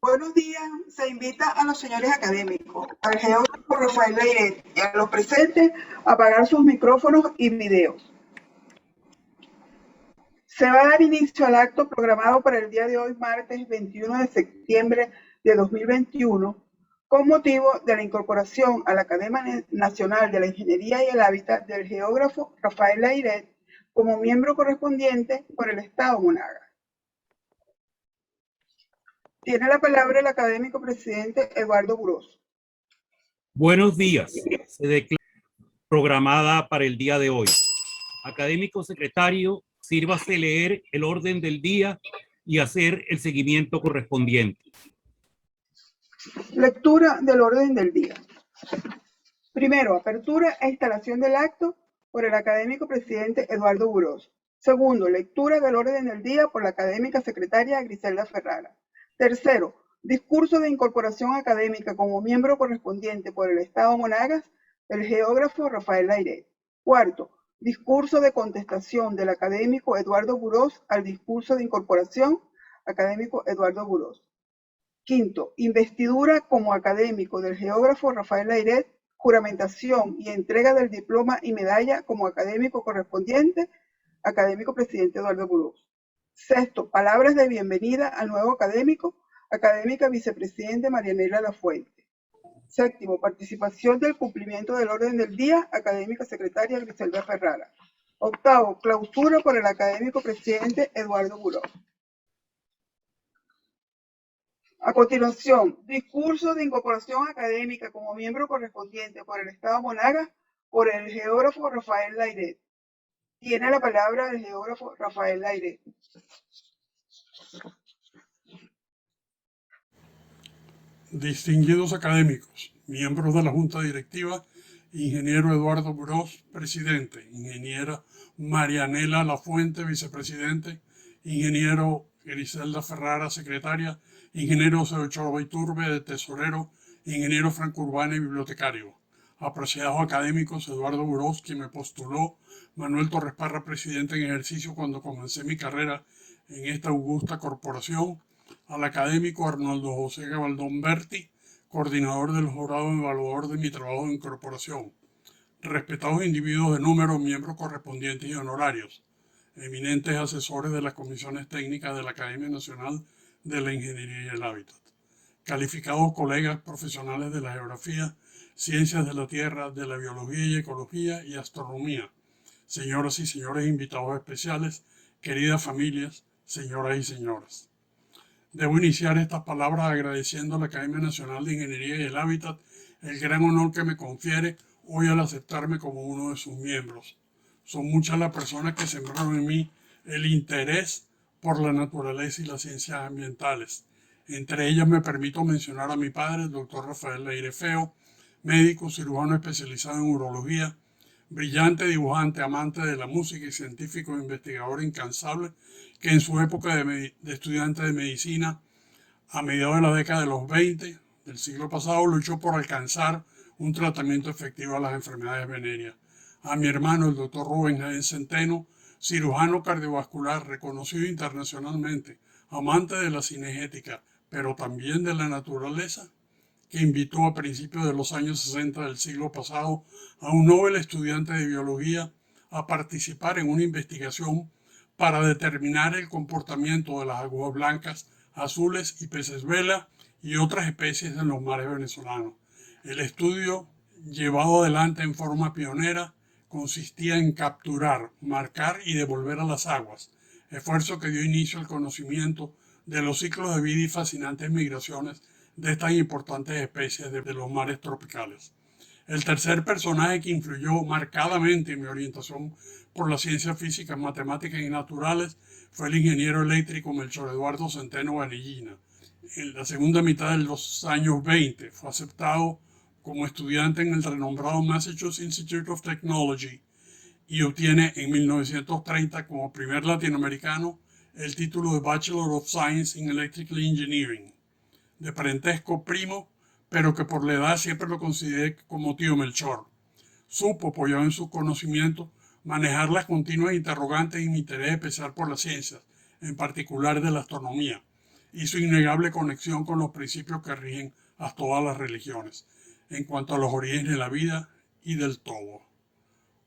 Buenos días. Se invita a los señores académicos, al geógrafo Rafael Leiret y a los presentes a apagar sus micrófonos y videos. Se va a dar inicio al acto programado para el día de hoy, martes 21 de septiembre de 2021, con motivo de la incorporación a la Academia Nacional de la Ingeniería y el Hábitat del geógrafo Rafael Leiret como miembro correspondiente por el Estado Monagas. Tiene la palabra el académico presidente Eduardo Burós. Buenos días. Se declara programada para el día de hoy. Académico secretario, sírvase leer el orden del día y hacer el seguimiento correspondiente. Lectura del orden del día. Primero, apertura e instalación del acto por el académico presidente Eduardo Burós. Segundo, lectura del orden del día por la académica secretaria Griselda Ferrara. Tercero, discurso de incorporación académica como miembro correspondiente por el Estado Monagas del geógrafo Rafael Leiret. Cuarto, discurso de contestación del académico Eduardo Burós al discurso de incorporación académico Eduardo Burós. Quinto, investidura como académico del geógrafo Rafael Leiret, juramentación y entrega del diploma y medalla como académico correspondiente, académico presidente Eduardo Burós. Sexto, palabras de bienvenida al nuevo académico, académica vicepresidente Marianela Lafuente. Séptimo, participación del cumplimiento del orden del día, académica secretaria Griselda Ferrara. Octavo, clausura por el académico presidente Eduardo Burós. A continuación, discurso de incorporación académica como miembro correspondiente por el Estado Monagas por el geógrafo Rafael Leiret. Tiene la palabra el geógrafo Rafael Leiret. Distinguidos académicos, miembros de la Junta Directiva, ingeniero Eduardo Burós, presidente, ingeniera Marianela Lafuente, vicepresidente, ingeniero Griselda Ferrara, secretaria, ingeniero Ochoa Iturbe, tesorero, ingeniero Franco Urbana y bibliotecario. Apreciados académicos, Eduardo Burós, quien me postuló, Manuel Torres Parra, presidente en ejercicio cuando comencé mi carrera en esta augusta corporación, al académico Arnoldo José Gabaldón Berti, coordinador del jurado evaluador de mi trabajo en corporación, respetados individuos de número, miembros correspondientes y honorarios, eminentes asesores de las comisiones técnicas de la Academia Nacional de la Ingeniería y el Hábitat, calificados colegas profesionales de la geografía, ciencias de la tierra, de la biología y ecología y astronomía, señoras y señores invitados especiales, queridas familias, señoras y señores. Debo iniciar estas palabras agradeciendo a la Academia Nacional de Ingeniería y el Hábitat el gran honor que me confiere hoy al aceptarme como uno de sus miembros. Son muchas las personas que sembraron en mí el interés por la naturaleza y las ciencias ambientales. Entre ellas me permito mencionar a mi padre, el doctor Rafael Leiret Feo, médico cirujano especializado en urología, brillante dibujante, amante de la música y científico e investigador incansable, que en su época de estudiante de medicina, a mediados de la década de los 20 del siglo pasado, luchó por alcanzar un tratamiento efectivo a las enfermedades venéreas. A mi hermano, el doctor Rubén Jaén Centeno, cirujano cardiovascular reconocido internacionalmente, amante de la cinegética, pero también de la naturaleza, que invitó a principios de los años 60 del siglo pasado a un Nobel estudiante de biología a participar en una investigación para determinar el comportamiento de las agujas blancas, azules y peces vela y otras especies en los mares venezolanos. El estudio, llevado adelante en forma pionera, consistía en capturar, marcar y devolver a las aguas, esfuerzo que dio inicio al conocimiento de los ciclos de vida y fascinantes migraciones de estas importantes especies de los mares tropicales. El tercer personaje que influyó marcadamente en mi orientación por las ciencias físicas, matemáticas y naturales fue el ingeniero eléctrico Melchor Eduardo Centeno Vanillina. En la segunda mitad de los años 20 fue aceptado como estudiante en el renombrado Massachusetts Institute of Technology y obtiene en 1930 como primer latinoamericano el título de Bachelor of Science in Electrical Engineering, de parentesco primo, pero que por la edad siempre lo consideré como tío Melchor. Supo, apoyado en su conocimiento, manejar las continuas interrogantes y mi interés especial por las ciencias, en particular de la astronomía. y su innegable conexión con los principios que rigen a todas las religiones, en cuanto a los orígenes de la vida y del todo.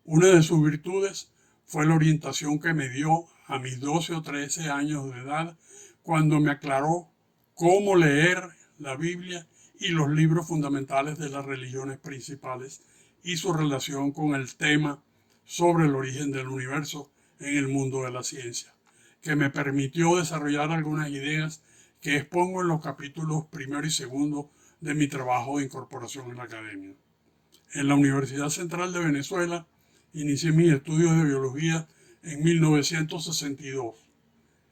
Una de sus virtudes fue la orientación que me dio a mis 12 o 13 años de edad, cuando me aclaró cómo leer la Biblia y los libros fundamentales de las religiones principales y su relación con el tema sobre el origen del universo en el mundo de la ciencia, que me permitió desarrollar algunas ideas que expongo en los capítulos primero y segundo de mi trabajo de incorporación en la academia. En la Universidad Central de Venezuela inicié mis estudios de biología en 1962.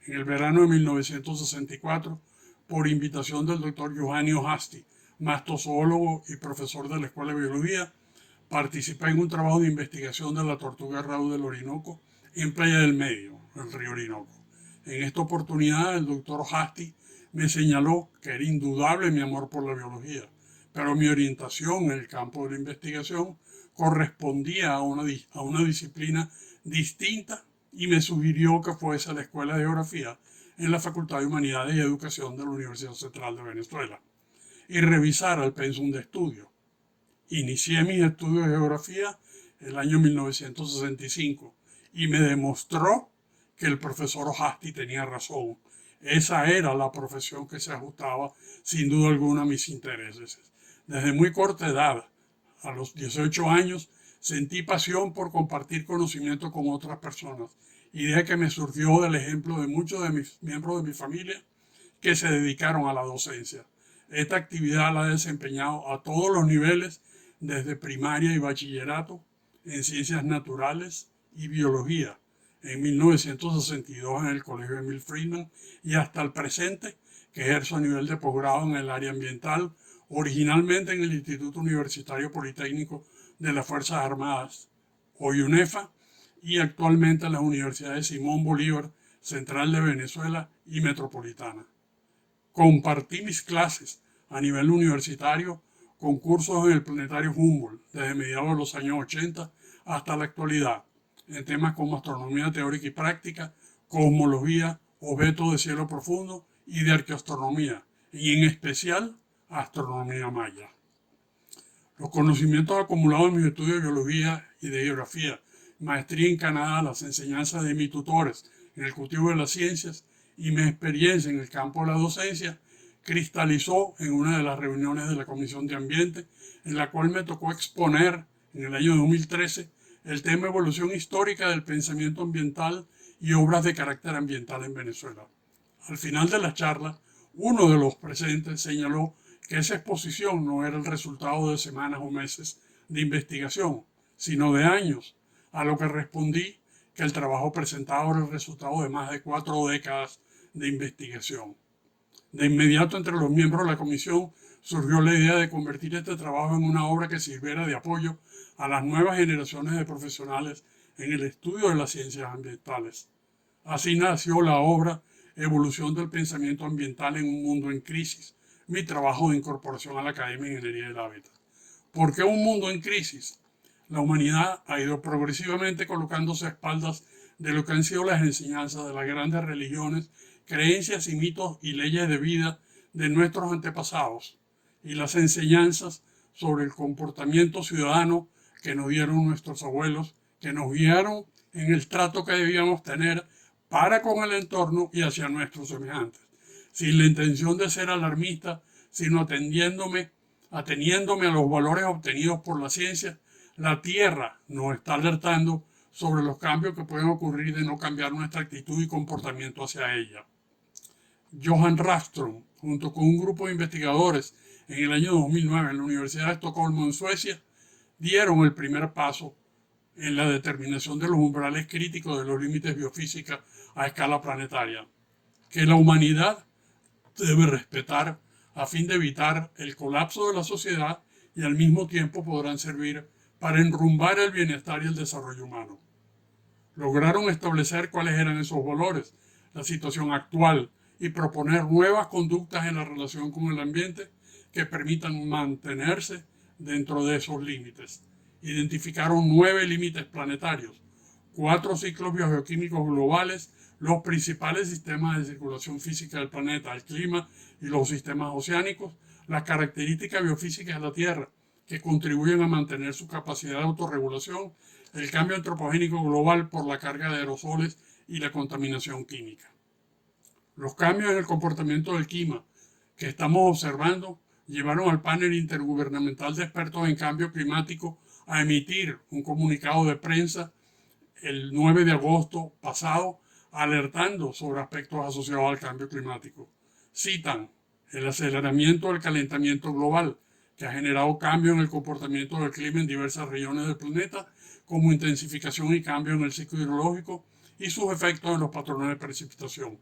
En el verano de 1964, por invitación del doctor Eugenio Hasti, mastozoólogo y profesor de la Escuela de Biología, participé en un trabajo de investigación de la tortuga raúl del Orinoco en Playa del Medio, el río Orinoco. En esta oportunidad, el doctor Hasti me señaló que era indudable mi amor por la biología, pero mi orientación en el campo de la investigación correspondía a una disciplina distinta y me sugirió que fuese a la Escuela de Geografía en la Facultad de Humanidades y Educación de la Universidad Central de Venezuela y revisara el pensum de estudio. Inicié mis estudios de geografía el año 1965 y me demostró que el profesor Hasti tenía razón. Esa era la profesión que se ajustaba sin duda alguna a mis intereses. Desde muy corta edad, a los 18 años, sentí pasión por compartir conocimiento con otras personas, idea que me surgió del ejemplo de muchos de mis miembros de mi familia que se dedicaron a la docencia. Esta actividad la he desempeñado a todos los niveles, desde primaria y bachillerato, en ciencias naturales y biología, en 1962 en el Colegio Emil Friedman y hasta el presente, que ejerzo a nivel de posgrado en el área ambiental, originalmente en el Instituto Universitario Politécnico de las Fuerzas Armadas, hoy UNEFA, y actualmente en las universidades Simón Bolívar, Central de Venezuela y Metropolitana. Compartí mis clases a nivel universitario con cursos en el Planetario Humboldt desde mediados de los años 80 hasta la actualidad, en temas como astronomía teórica y práctica, cosmología, objetos de cielo profundo y de arqueoastronomía, y en especial astronomía maya. Los conocimientos acumulados en mis estudios de biología y de geografía, maestría en Canadá, las enseñanzas de mis tutores en el cultivo de las ciencias y mi experiencia en el campo de la docencia cristalizó en una de las reuniones de la Comisión de Ambiente, en la cual me tocó exponer en el año 2013 el tema evolución histórica del pensamiento ambiental y obras de carácter ambiental en Venezuela. Al final de la charla, uno de los presentes señaló que esa exposición no era el resultado de semanas o meses de investigación, sino de años, a lo que respondí que el trabajo presentado era el resultado de más de 4 décadas de investigación. De inmediato, entre los miembros de la comisión surgió la idea de convertir este trabajo en una obra que sirviera de apoyo a las nuevas generaciones de profesionales en el estudio de las ciencias ambientales. Así nació la obra Evolución del pensamiento ambiental en un mundo en crisis, mi trabajo de incorporación a la Academia de Ingeniería del Hábitat. ¿Por qué un mundo en crisis? La humanidad ha ido progresivamente colocándose a espaldas de lo que han sido las enseñanzas de las grandes religiones, creencias y mitos y leyes de vida de nuestros antepasados, y las enseñanzas sobre el comportamiento ciudadano que nos dieron nuestros abuelos, que nos guiaron en el trato que debíamos tener para con el entorno y hacia nuestros semejantes, sin la intención de ser alarmista, sino ateniéndome a los valores obtenidos por la ciencia. La Tierra nos está alertando sobre los cambios que pueden ocurrir de no cambiar nuestra actitud y comportamiento hacia ella. Johan Raström, junto con un grupo de investigadores en el año 2009 en la Universidad de Estocolmo, en Suecia, dieron el primer paso en la determinación de los umbrales críticos de los límites biofísicos a escala planetaria, que la humanidad debe respetar a fin de evitar el colapso de la sociedad y al mismo tiempo podrán servir para enrumbar el bienestar y el desarrollo humano. Lograron establecer cuáles eran esos valores, la situación actual y proponer nuevas conductas en la relación con el ambiente que permitan mantenerse dentro de esos límites. Identificaron 9 límites planetarios, 4 ciclos biogeoquímicos globales los principales sistemas de circulación física del planeta, el clima y los sistemas oceánicos, las características biofísicas de la Tierra, que contribuyen a mantener su capacidad de autorregulación, el cambio antropogénico global por la carga de aerosoles y la contaminación química. Los cambios en el comportamiento del clima que estamos observando llevaron al panel intergubernamental de expertos en cambio climático a emitir un comunicado de prensa el 9 de agosto pasado, alertando sobre aspectos asociados al cambio climático. Citan el aceleramiento del calentamiento global, que ha generado cambios en el comportamiento del clima en diversas regiones del planeta, como intensificación y cambio en el ciclo hidrológico y sus efectos en los patrones de precipitación,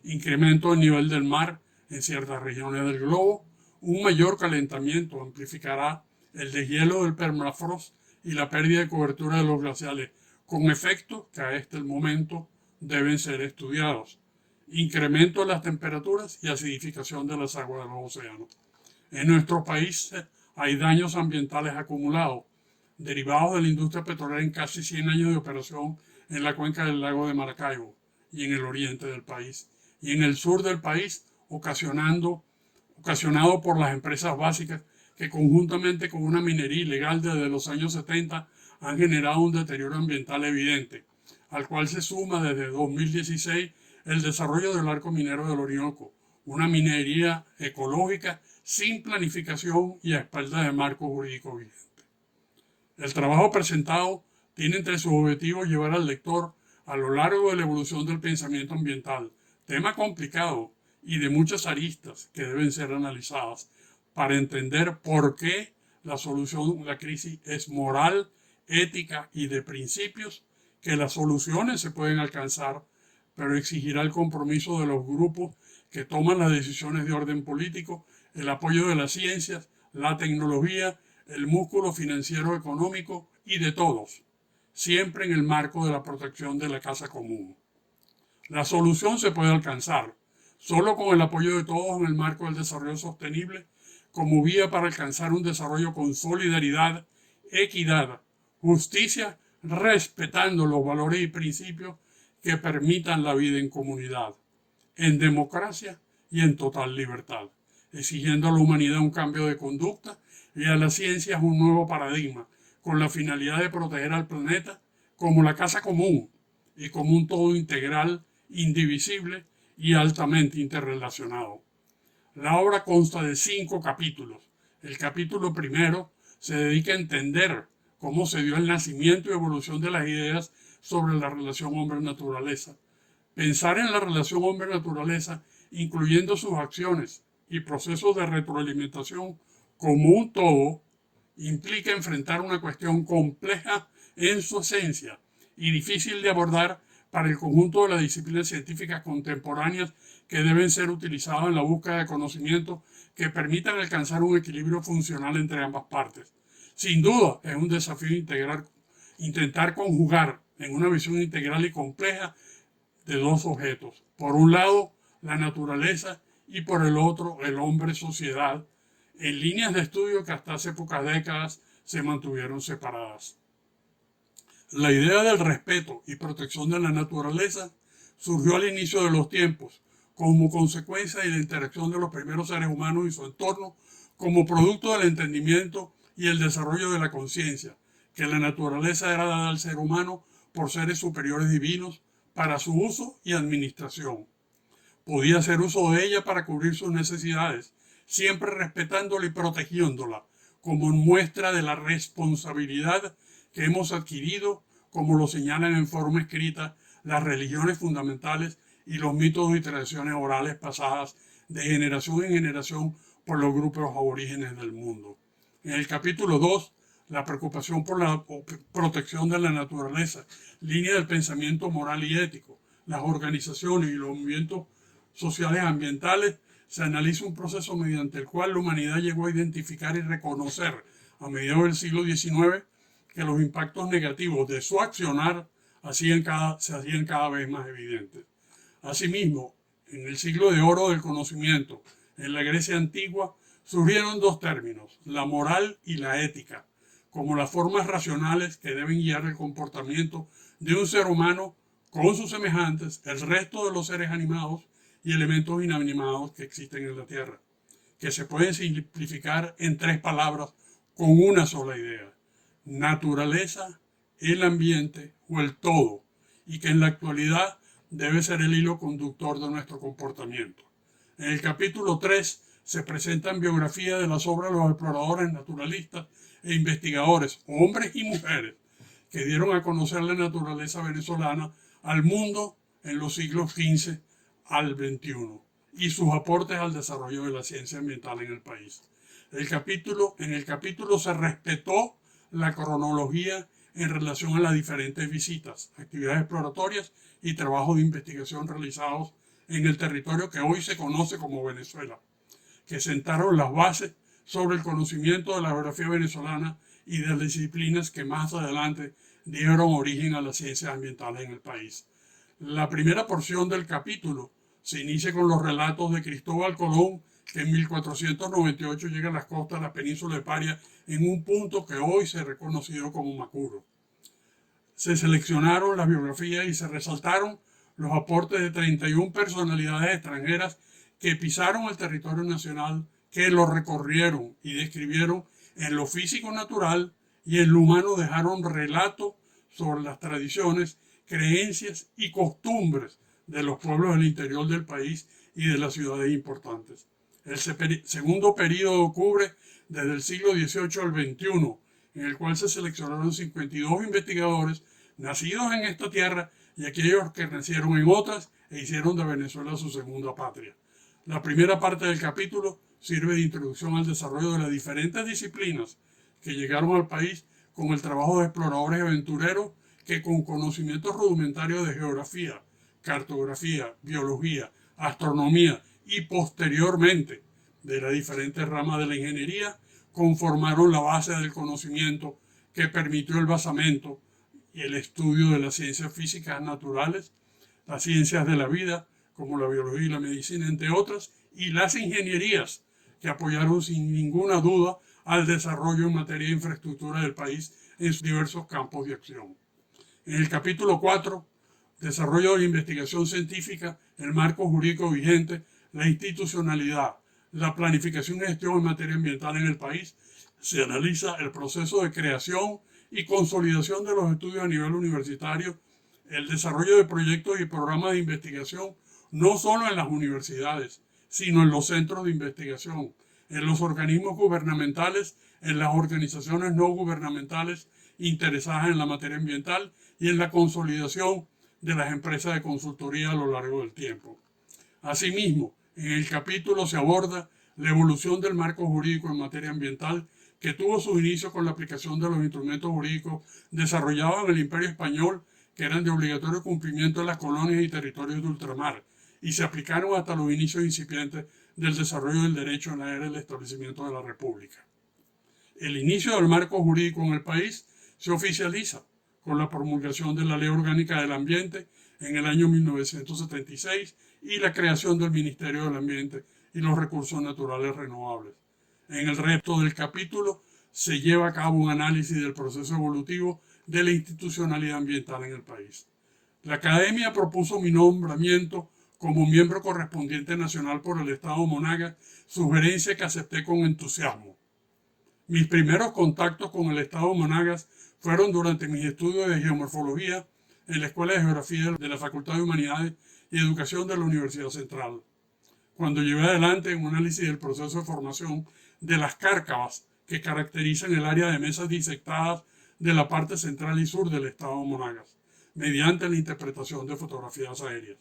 incremento del nivel del mar en ciertas regiones del globo. Un mayor calentamiento amplificará el deshielo del permafrost y la pérdida de cobertura de los glaciales, con efectos que a este momento deben ser estudiados. Incremento de las temperaturas y acidificación de las aguas de los océanos. En nuestro país hay daños ambientales acumulados, derivados de la industria petrolera en casi 100 años de operación en la cuenca del lago de Maracaibo y en el oriente del país, y en el sur del país, ocasionado por las empresas básicas que conjuntamente con una minería ilegal desde los años 70 han generado un deterioro ambiental evidente, al cual se suma desde 2016 el desarrollo del arco minero del Orinoco, una minería ecológica sin planificación y a espaldas de marco jurídico vigente. El trabajo presentado tiene entre sus objetivos llevar al lector a lo largo de la evolución del pensamiento ambiental, tema complicado y de muchas aristas que deben ser analizadas para entender por qué la solución a la crisis es moral, ética y de principios, que las soluciones se pueden alcanzar, pero exigirá el compromiso de los grupos que toman las decisiones de orden político, el apoyo de las ciencias, la tecnología, el músculo financiero económico y de todos, siempre en el marco de la protección de la casa común. La solución se puede alcanzar solo con el apoyo de todos en el marco del desarrollo sostenible, como vía para alcanzar un desarrollo con solidaridad, equidad, justicia, respetando los valores y principios que permitan la vida en comunidad, en democracia y en total libertad, exigiendo a la humanidad un cambio de conducta y a las ciencias un nuevo paradigma, con la finalidad de proteger al planeta como la casa común y como un todo integral, indivisible y altamente interrelacionado. La obra consta de 5 capítulos. El capítulo primero se dedica a entender cómo se dio el nacimiento y evolución de las ideas sobre la relación hombre-naturaleza. Pensar en la relación hombre-naturaleza, incluyendo sus acciones y procesos de retroalimentación como un todo, implica enfrentar una cuestión compleja en su esencia y difícil de abordar para el conjunto de las disciplinas científicas contemporáneas que deben ser utilizadas en la búsqueda de conocimientos que permitan alcanzar un equilibrio funcional entre ambas partes. Sin duda, es un desafío intentar conjugar en una visión integral y compleja de dos objetos. Por un lado, la naturaleza y por el otro, el hombre-sociedad, en líneas de estudio que hasta hace pocas décadas se mantuvieron separadas. La idea del respeto y protección de la naturaleza surgió al inicio de los tiempos, como consecuencia de la interacción de los primeros seres humanos y su entorno, como producto del entendimiento y el desarrollo de la conciencia, que la naturaleza era dada al ser humano por seres superiores divinos para su uso y administración. Podía hacer uso de ella para cubrir sus necesidades, siempre respetándola y protegiéndola, como muestra de la responsabilidad que hemos adquirido, como lo señalan en forma escrita las religiones fundamentales y los mitos y tradiciones orales pasadas de generación en generación por los grupos aborígenes del mundo. En el capítulo 2, la preocupación por la protección de la naturaleza, línea del pensamiento moral y ético, las organizaciones y los movimientos sociales ambientales, se analiza un proceso mediante el cual la humanidad llegó a identificar y reconocer a mediados del siglo XIX que los impactos negativos de su accionar se hacían cada vez más evidentes. Asimismo, en el siglo de oro del conocimiento, en la Grecia antigua, surgieron dos términos, la moral y la ética, como las formas racionales que deben guiar el comportamiento de un ser humano con sus semejantes, el resto de los seres animados y elementos inanimados que existen en la Tierra, que se pueden simplificar en 3 palabras con una sola idea: naturaleza, el ambiente o el todo, y que en la actualidad debe ser el hilo conductor de nuestro comportamiento. En el capítulo 3 se presentan biografías de las obras de los exploradores, naturalistas e investigadores, hombres y mujeres, que dieron a conocer la naturaleza venezolana al mundo en los siglos XV al XXI y sus aportes al desarrollo de la ciencia ambiental en el país. En el capítulo se respetó la cronología en relación a las diferentes visitas, actividades exploratorias y trabajos de investigación realizados en el territorio que hoy se conoce como Venezuela, que sentaron las bases sobre el conocimiento de la geografía venezolana y de las disciplinas que más adelante dieron origen a las ciencias ambientales en el país. La primera porción del capítulo se inicia con los relatos de Cristóbal Colón, que en 1498 llega a las costas de la península de Paria en un punto que hoy se ha reconocido como Macuro. Se seleccionaron las biografías y se resaltaron los aportes de 31 personalidades extranjeras que pisaron el territorio nacional, que lo recorrieron y describieron en lo físico natural y en lo humano, dejaron relato sobre las tradiciones, creencias y costumbres de los pueblos del interior del país y de las ciudades importantes. El segundo periodo cubre desde el siglo XVIII al XXI, en el cual se seleccionaron 52 investigadores nacidos en esta tierra y aquellos que nacieron en otras e hicieron de Venezuela su segunda patria. La primera parte del capítulo sirve de introducción al desarrollo de las diferentes disciplinas que llegaron al país con el trabajo de exploradores y aventureros que, con conocimientos rudimentarios de geografía, cartografía, biología, astronomía y posteriormente de las diferentes ramas de la ingeniería, conformaron la base del conocimiento que permitió el basamento y el estudio de las ciencias físicas naturales, las ciencias de la vida, como la biología y la medicina, entre otras, y las ingenierías, que apoyaron sin ninguna duda al desarrollo en materia de infraestructura del país en sus diversos campos de acción. En el capítulo 4, desarrollo de la investigación científica, el marco jurídico vigente, la institucionalidad, la planificación y gestión en materia ambiental en el país, se analiza el proceso de creación y consolidación de los estudios a nivel universitario, el desarrollo de proyectos y programas de investigación, no solo en las universidades, sino en los centros de investigación, en los organismos gubernamentales, en las organizaciones no gubernamentales interesadas en la materia ambiental y en la consolidación de las empresas de consultoría a lo largo del tiempo. Asimismo, en el capítulo se aborda la evolución del marco jurídico en materia ambiental, que tuvo sus inicios con la aplicación de los instrumentos jurídicos desarrollados en el Imperio Español, que eran de obligatorio cumplimiento en las colonias y territorios de ultramar, y se aplicaron hasta los inicios incipientes del desarrollo del derecho en la era del establecimiento de la República. El inicio del marco jurídico en el país se oficializa con la promulgación de la Ley Orgánica del Ambiente en el año 1976 y la creación del Ministerio del Ambiente y los Recursos Naturales Renovables. En el resto del capítulo se lleva a cabo un análisis del proceso evolutivo de la institucionalidad ambiental en el país. La Academia propuso mi nombramiento como miembro correspondiente nacional por el Estado Monagas, sugerencia que acepté con entusiasmo. Mis primeros contactos con el Estado Monagas fueron durante mis estudios de geomorfología en la Escuela de Geografía de la Facultad de Humanidades y Educación de la Universidad Central, cuando llevé adelante un análisis del proceso de formación de las cárcavas que caracterizan el área de mesas disectadas de la parte central y sur del Estado Monagas, mediante la interpretación de fotografías aéreas.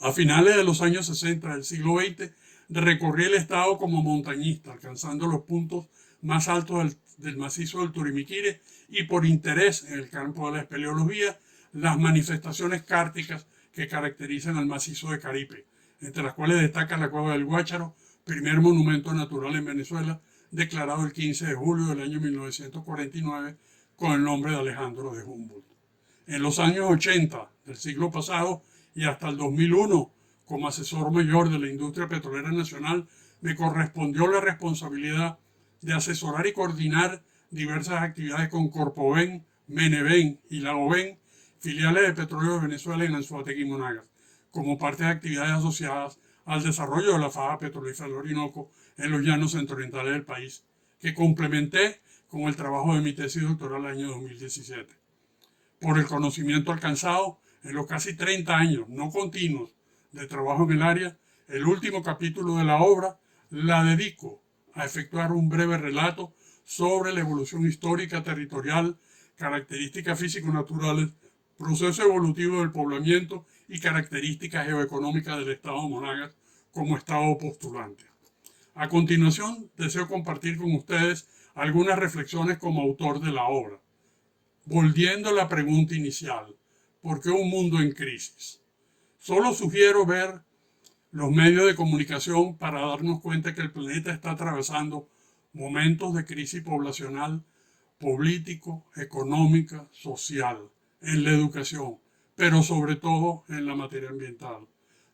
A finales de los años 60 del siglo XX, recorrí el estado como montañista, alcanzando los puntos más altos del macizo del Turimiquire y, por interés en el campo de la espeleología, las manifestaciones kárticas que caracterizan al macizo de Caripe, entre las cuales destaca la Cueva del Guácharo, primer monumento natural en Venezuela, declarado el 15 de julio del año 1949 con el nombre de Alejandro de Humboldt. En los años 80 del siglo pasado y hasta el 2001, como asesor mayor de la industria petrolera nacional, me correspondió la responsabilidad de asesorar y coordinar diversas actividades con Corpoven, Meneven y Lagoven, filiales de Petróleo de Venezuela en Anzoátegui y Monagas, como parte de actividades asociadas al desarrollo de la faja petrolífera del Orinoco en los llanos centroorientales del país, que complementé con el trabajo de mi tesis doctoral el año 2017. Por el conocimiento alcanzado en los casi 30 años no continuos de trabajo en el área, el último capítulo de la obra la dedico a efectuar un breve relato sobre la evolución histórica, territorial, características físico-naturales, proceso evolutivo del poblamiento y características geoeconómicas del estado de Monagas como estado postulante. A continuación, deseo compartir con ustedes algunas reflexiones como autor de la obra. Volviendo a la pregunta inicial, ¿por qué un mundo en crisis? Solo sugiero ver los medios de comunicación para darnos cuenta que el planeta está atravesando momentos de crisis poblacional, político, económica, social, en la educación, pero sobre todo en la materia ambiental.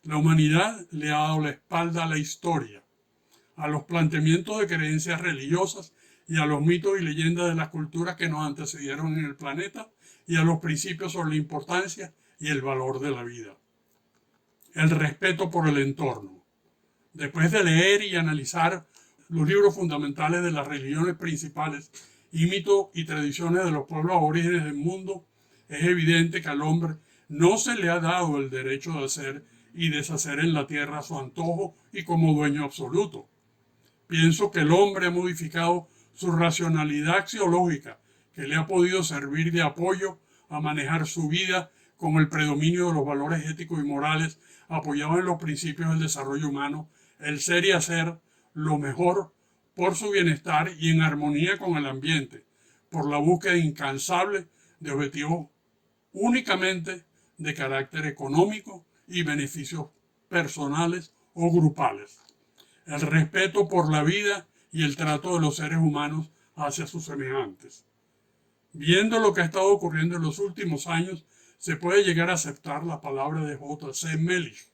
La humanidad le ha dado la espalda a la historia, a los planteamientos de creencias religiosas y a los mitos y leyendas de las culturas que nos antecedieron en el planeta y a los principios sobre la importancia y el valor de la vida. El respeto por el entorno. Después de leer y analizar los libros fundamentales de las religiones principales y mitos y tradiciones de los pueblos aborígenes del mundo, es evidente que al hombre no se le ha dado el derecho de hacer y deshacer en la tierra a su antojo y como dueño absoluto. Pienso que el hombre ha modificado su racionalidad axiológica, que le ha podido servir de apoyo a manejar su vida con el predominio de los valores éticos y morales apoyados en los principios del desarrollo humano, el ser y hacer lo mejor por su bienestar y en armonía con el ambiente, por la búsqueda incansable de objetivos únicamente de carácter económico y beneficios personales o grupales. El respeto por la vida y el trato de los seres humanos hacia sus semejantes. Viendo lo que ha estado ocurriendo en los últimos años, se puede llegar a aceptar la palabra de J.C. Mellish,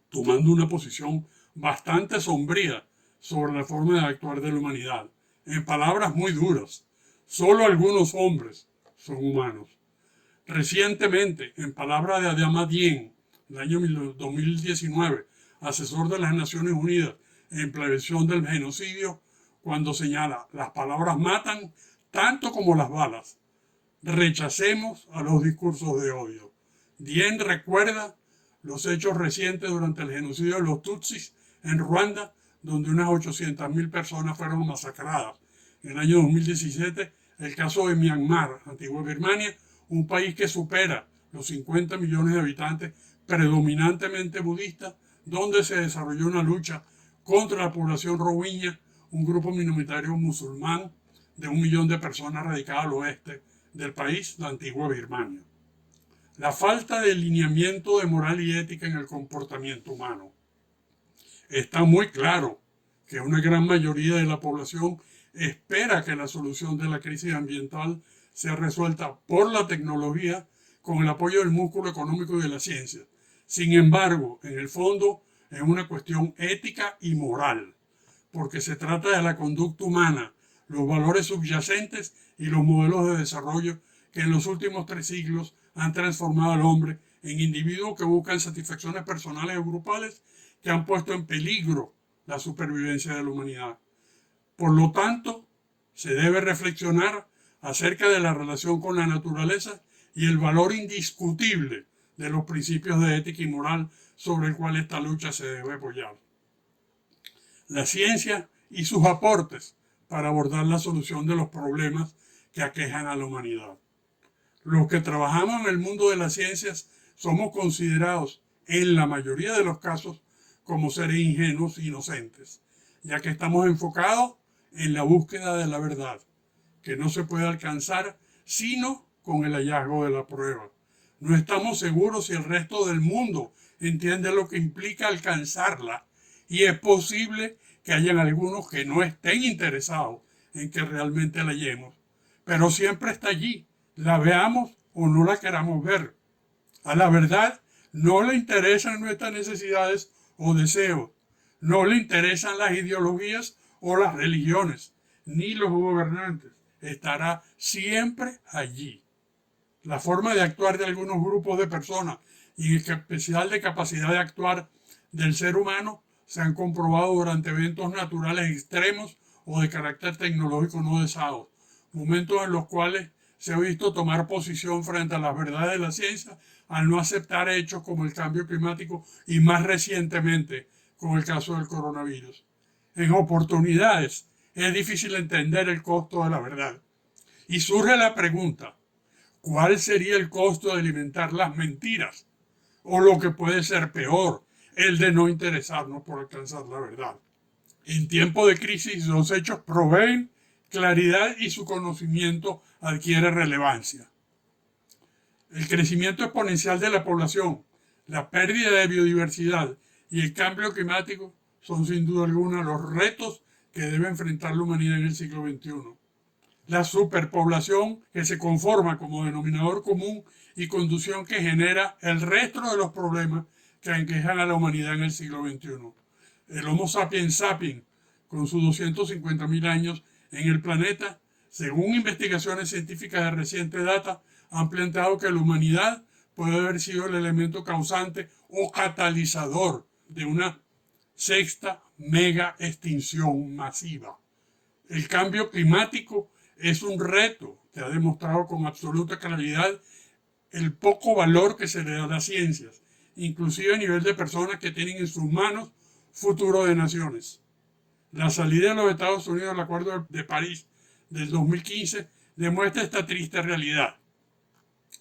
tomando una posición bastante sombría sobre la forma de actuar de la humanidad. En palabras muy duras, solo algunos hombres son humanos. Recientemente, en palabras de Adama Dieng, el año 2019, asesor de las Naciones Unidas en prevención del genocidio, cuando señala, las palabras matan tanto como las balas. Rechacemos a los discursos de odio. Dieng recuerda los hechos recientes durante el genocidio de los Tutsis en Ruanda, donde unas 800.000 personas fueron masacradas. En el año 2017, el caso de Myanmar, antigua Birmania, un país que supera los 50 millones de habitantes, predominantemente budistas, donde se desarrolló una lucha contra la población rohingya, un grupo minoritario musulmán de 1 millón de personas radicadas al oeste del país, la antigua Birmania. La falta de lineamiento de moral y ética en el comportamiento humano. Está muy claro que una gran mayoría de la población espera que la solución de la crisis ambiental sea resuelta por la tecnología con el apoyo del músculo económico y de la ciencia. Sin embargo, en el fondo es una cuestión ética y moral, porque se trata de la conducta humana, los valores subyacentes y los modelos de desarrollo que en los últimos 3 siglos han transformado al hombre en individuos que buscan satisfacciones personales o grupales que han puesto en peligro la supervivencia de la humanidad. Por lo tanto, se debe reflexionar acerca de la relación con la naturaleza y el valor indiscutible de los principios de ética y moral sobre el cual esta lucha se debe apoyar. La ciencia y sus aportes para abordar la solución de los problemas que aquejan a la humanidad. Los que trabajamos en el mundo de las ciencias somos considerados, en la mayoría de los casos, como seres ingenuos e inocentes, ya que estamos enfocados en la búsqueda de la verdad, que no se puede alcanzar sino con el hallazgo de la prueba. No estamos seguros si el resto del mundo entiende lo que implica alcanzarla, y es posible que hayan algunos que no estén interesados en que realmente la hallemos, pero siempre está allí, la veamos o no la queramos ver. A la verdad no le interesan nuestras necesidades o deseos, no le interesan las ideologías o las religiones, ni los gobernantes. Estará siempre allí. La forma de actuar de algunos grupos de personas y en especial de capacidad de actuar del ser humano se han comprobado durante eventos naturales extremos o de carácter tecnológico no deseados, momentos en los cuales se ha visto tomar posición frente a las verdades de la ciencia al no aceptar hechos como el cambio climático y más recientemente con el caso del coronavirus. En oportunidades es difícil entender el costo de la verdad. Y surge la pregunta, ¿cuál sería el costo de alimentar las mentiras? O lo que puede ser peor, el de no interesarnos por alcanzar la verdad. En tiempo de crisis, los hechos proveen claridad y su conocimiento adquiere relevancia. El crecimiento exponencial de la población, la pérdida de biodiversidad y el cambio climático son sin duda alguna los retos que debe enfrentar la humanidad en el siglo XXI. La superpoblación que se conforma como denominador común y conducción que genera el resto de los problemas que aquejan a la humanidad en el siglo XXI. El Homo sapiens sapiens, con sus 250.000 años en el planeta, según investigaciones científicas de reciente data, han planteado que la humanidad puede haber sido el elemento causante o catalizador de una sexta mega extinción masiva. El cambio climático es un reto que ha demostrado con absoluta claridad el poco valor que se le da a las ciencias, inclusive a nivel de personas que tienen en sus manos futuro de naciones. La salida de los Estados Unidos del Acuerdo de París del 2015 demuestra esta triste realidad.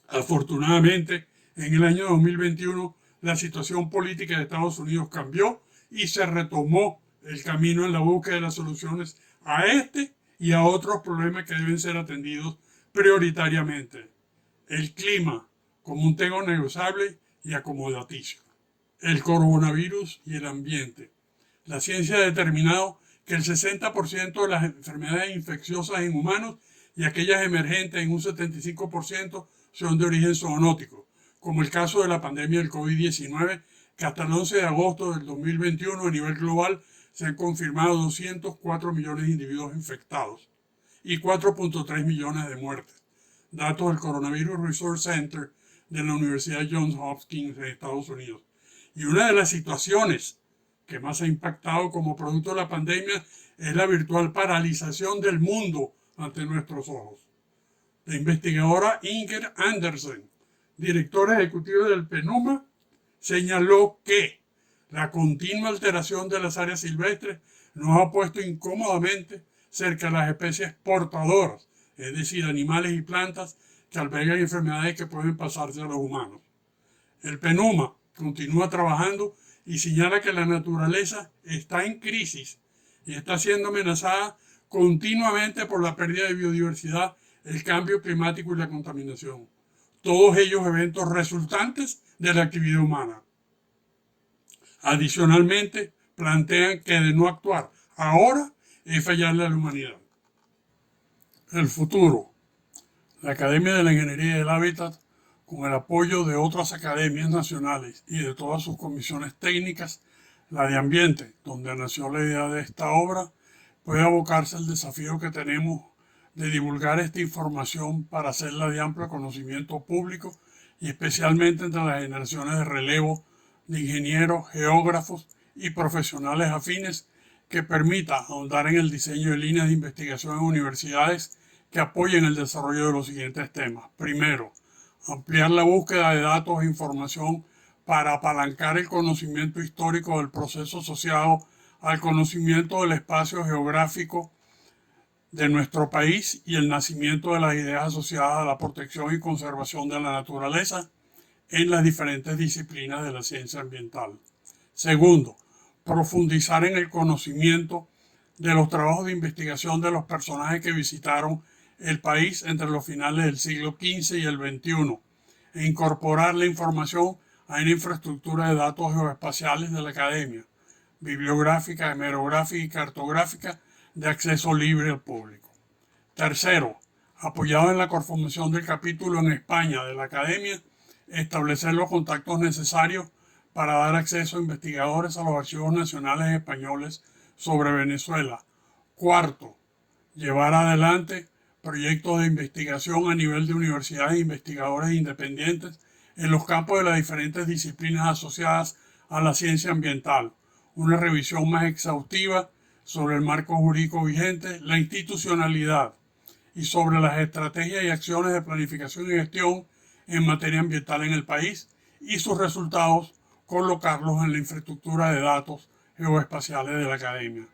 Afortunadamente, en el año 2021, la situación política de Estados Unidos cambió y se retomó el camino en la búsqueda de las soluciones a este y a otros problemas que deben ser atendidos prioritariamente. El clima como un tema negociable y acomodaticio. El coronavirus y el ambiente. La ciencia ha determinado que el 60% de las enfermedades infecciosas en humanos y aquellas emergentes en un 75% son de origen zoonótico, como el caso de la pandemia del COVID-19, que hasta el 11 de agosto del 2021 a nivel global se han confirmado 204 millones de individuos infectados y 4.3 millones de muertes. Datos del Coronavirus Resource Center de la Universidad Johns Hopkins de Estados Unidos. Y una de las situaciones que más ha impactado como producto de la pandemia es la virtual paralización del mundo ante nuestros ojos. La investigadora Inger Andersen, directora ejecutiva del PNUMA, señaló que la continua alteración de las áreas silvestres nos ha puesto incómodamente cerca de las especies portadoras, es decir, animales y plantas que albergan enfermedades que pueden pasarse a los humanos. El PNUMA continúa trabajando y señala que la naturaleza está en crisis y está siendo amenazada continuamente por la pérdida de biodiversidad, el cambio climático y la contaminación. Todos ellos eventos resultantes de la actividad humana. Adicionalmente, plantean que de no actuar ahora es fallarle a la humanidad. El futuro. La Academia de la Ingeniería del Hábitat, con el apoyo de otras academias nacionales y de todas sus comisiones técnicas, la de Ambiente, donde nació la idea de esta obra, puede abocarse al desafío que tenemos de divulgar esta información para hacerla de amplio conocimiento público y especialmente entre las generaciones de relevo de ingenieros, geógrafos y profesionales afines que permita ahondar en el diseño de líneas de investigación en universidades que apoyen el desarrollo de los siguientes temas. Primero, ampliar la búsqueda de datos e información para apalancar el conocimiento histórico del proceso asociado al conocimiento del espacio geográfico de nuestro país y el nacimiento de las ideas asociadas a la protección y conservación de la naturaleza en las diferentes disciplinas de la ciencia ambiental. Segundo, profundizar en el conocimiento de los trabajos de investigación de los personajes que visitaron el país entre los finales del siglo XV y el XXI e incorporar la información a una infraestructura de datos geoespaciales de la academia, bibliográfica, hemerográfica y cartográfica de acceso libre al público. Tercero, apoyado en la conformación del capítulo en España de la academia, establecer los contactos necesarios para dar acceso a investigadores a los archivos nacionales españoles sobre Venezuela. Cuarto, llevar adelante proyectos de investigación a nivel de universidades e investigadores independientes en los campos de las diferentes disciplinas asociadas a la ciencia ambiental, una revisión más exhaustiva sobre el marco jurídico vigente, la institucionalidad y sobre las estrategias y acciones de planificación y gestión en materia ambiental en el país y sus resultados, colocarlos en la infraestructura de datos geoespaciales de la academia.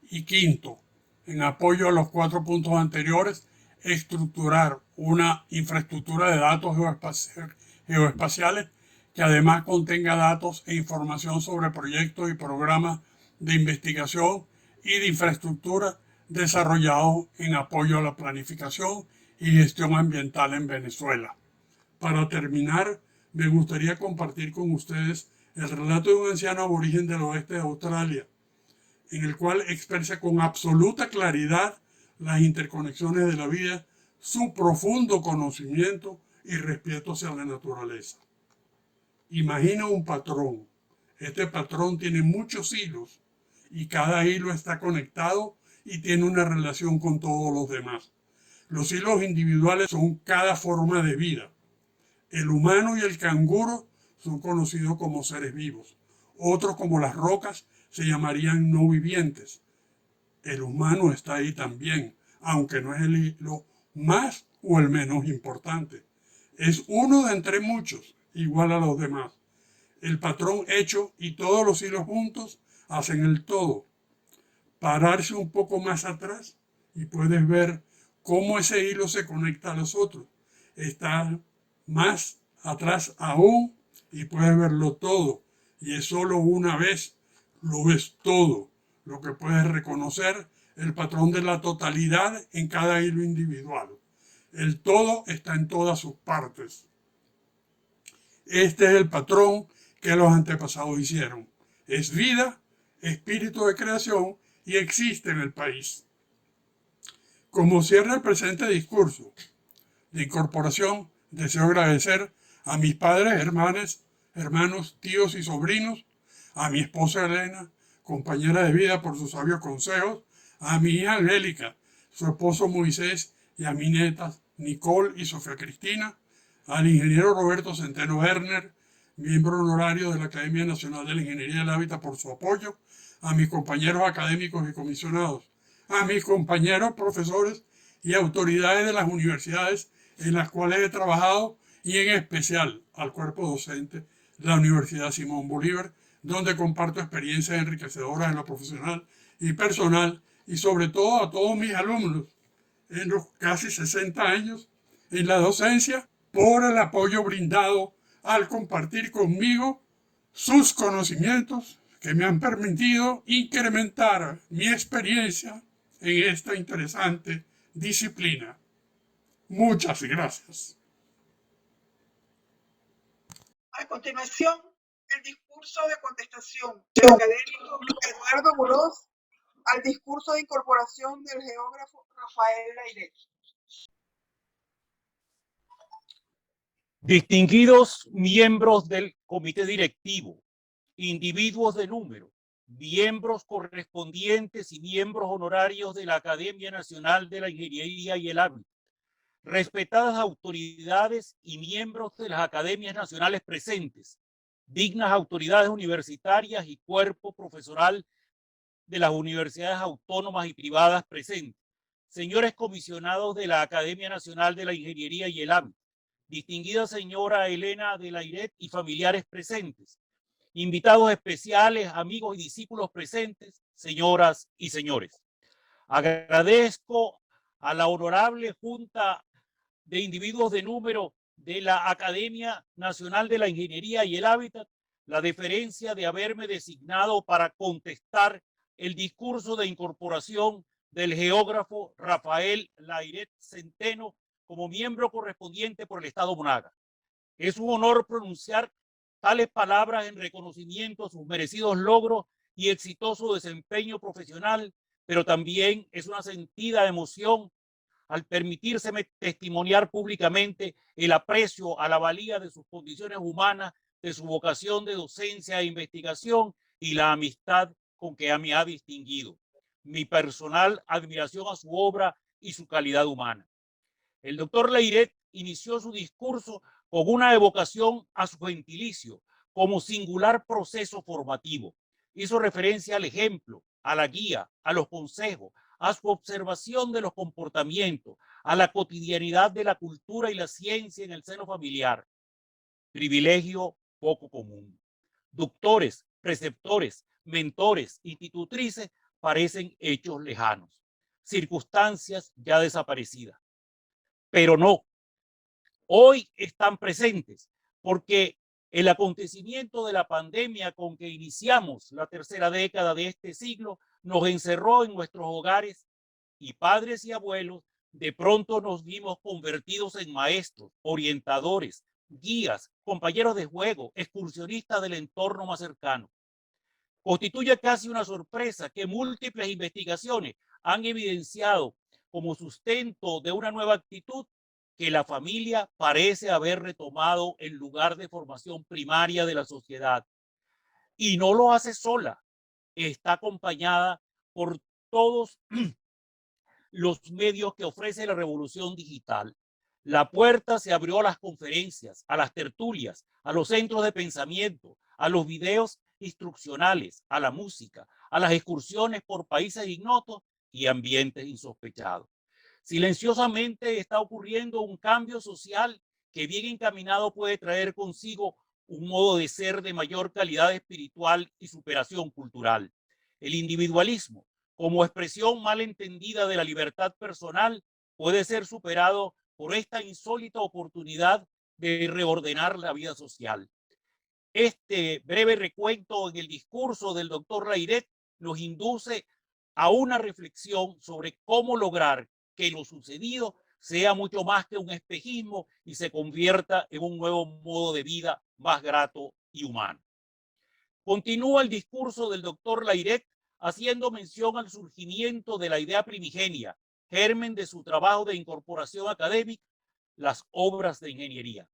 Y quinto, en apoyo a los 4 puntos anteriores, estructurar una infraestructura de datos geoespaciales que además contenga datos e información sobre proyectos y programas de investigación y de infraestructura desarrollados en apoyo a la planificación y gestión ambiental en Venezuela. Para terminar, me gustaría compartir con ustedes el relato de un anciano aborigen del oeste de Australia, en el cual expresa con absoluta claridad las interconexiones de la vida, su profundo conocimiento y respeto hacia la naturaleza. Imagina un patrón. Este patrón tiene muchos hilos y cada hilo está conectado y tiene una relación con todos los demás. Los hilos individuales son cada forma de vida. El humano y el canguro son conocidos como seres vivos. Otros, como las rocas, se llamarían no vivientes. El humano está ahí también, aunque no es el hilo más o el menos importante. Es uno de entre muchos, igual a los demás. El patrón hecho y todos los hilos juntos hacen el todo. Pararse un poco más atrás y puedes ver cómo ese hilo se conecta a los otros. Está más atrás aún y puedes verlo todo. Y es solo una vez, lo ves todo. Lo que puedes reconocer, el patrón de la totalidad en cada hilo individual. El todo está en todas sus partes. Este es el patrón que los antepasados hicieron. Es vida, espíritu de creación y existe en el país. Como cierra el presente discurso de incorporación, deseo agradecer a mis padres, hermanos, tíos y sobrinos, a mi esposa Elena, compañera de vida, por sus sabios consejos, a mi hija Angélica, su esposo Moisés y a mis nietas Nicole y Sofía Cristina, al ingeniero Roberto Centeno Werner, miembro honorario de la Academia Nacional de la Ingeniería del Hábitat, por su apoyo, a mis compañeros académicos y comisionados, a mis compañeros profesores y autoridades de las universidades en las cuales he trabajado y en especial al cuerpo docente de la Universidad Simón Bolívar, donde comparto experiencias enriquecedoras en lo profesional y personal, y sobre todo a todos mis alumnos en los casi 60 años en la docencia, por el apoyo brindado al compartir conmigo sus conocimientos que me han permitido incrementar mi experiencia en esta interesante disciplina. Muchas gracias. A continuación, el discurso de contestación del académico Eduardo Burós al discurso de incorporación del geógrafo Rafael Layret. Distinguidos miembros del comité directivo, individuos de número, miembros correspondientes y miembros honorarios de la Academia Nacional de la Ingeniería y el Hábitat, respetadas autoridades y miembros de las academias nacionales presentes, dignas autoridades universitarias y cuerpo profesoral de las universidades autónomas y privadas presentes, señores comisionados de la Academia Nacional de la Ingeniería y el Hábitat, distinguida señora Elena de Layret y familiares presentes, invitados especiales, amigos y discípulos presentes, señoras y señores. Agradezco a la honorable Junta de Individuos de Número de la Academia Nacional de la Ingeniería y el Hábitat la deferencia de haberme designado para contestar el discurso de incorporación del geógrafo Rafael Layret Centeno como miembro correspondiente por el Estado Monagas. Es un honor pronunciar tales palabras en reconocimiento a sus merecidos logros y exitoso desempeño profesional, pero también es una sentida emoción al permitírseme testimoniar públicamente el aprecio a la valía de sus condiciones humanas, de su vocación de docencia e investigación y la amistad con que me ha distinguido. Mi personal admiración a su obra y su calidad humana. El doctor Leiret inició su discurso con una evocación a su gentilicio como singular proceso formativo. Hizo referencia al ejemplo, a la guía, a los consejos, a su observación de los comportamientos, a la cotidianidad de la cultura y la ciencia en el seno familiar. Privilegio poco común. Doctores, preceptores, mentores, institutrices parecen hechos lejanos, circunstancias ya desaparecidas. Pero no, hoy están presentes porque el acontecimiento de la pandemia con que iniciamos la tercera década de este siglo nos encerró en nuestros hogares y padres y abuelos de pronto nos vimos convertidos en maestros, orientadores, guías, compañeros de juego, excursionistas del entorno más cercano. Constituye casi una sorpresa que múltiples investigaciones han evidenciado como sustento de una nueva actitud que la familia parece haber retomado el lugar de formación primaria de la sociedad. Y no lo hace sola, está acompañada por todos los medios que ofrece la revolución digital. La puerta se abrió a las conferencias, a las tertulias, a los centros de pensamiento, a los videos instruccionales, a la música, a las excursiones por países ignotos y ambientes insospechados. Silenciosamente está ocurriendo un cambio social que bien encaminado puede traer consigo un modo de ser de mayor calidad espiritual y superación cultural. El individualismo, como expresión mal entendida de la libertad personal, puede ser superado por esta insólita oportunidad de reordenar la vida social. Este breve recuento en el discurso del doctor Leiret nos induce a una reflexión sobre cómo lograr que lo sucedido sea mucho más que un espejismo y se convierta en un nuevo modo de vida más grato y humano. Continúa el discurso del doctor Leiret haciendo mención al surgimiento de la idea primigenia, germen de su trabajo de incorporación académica, las obras de ingeniería.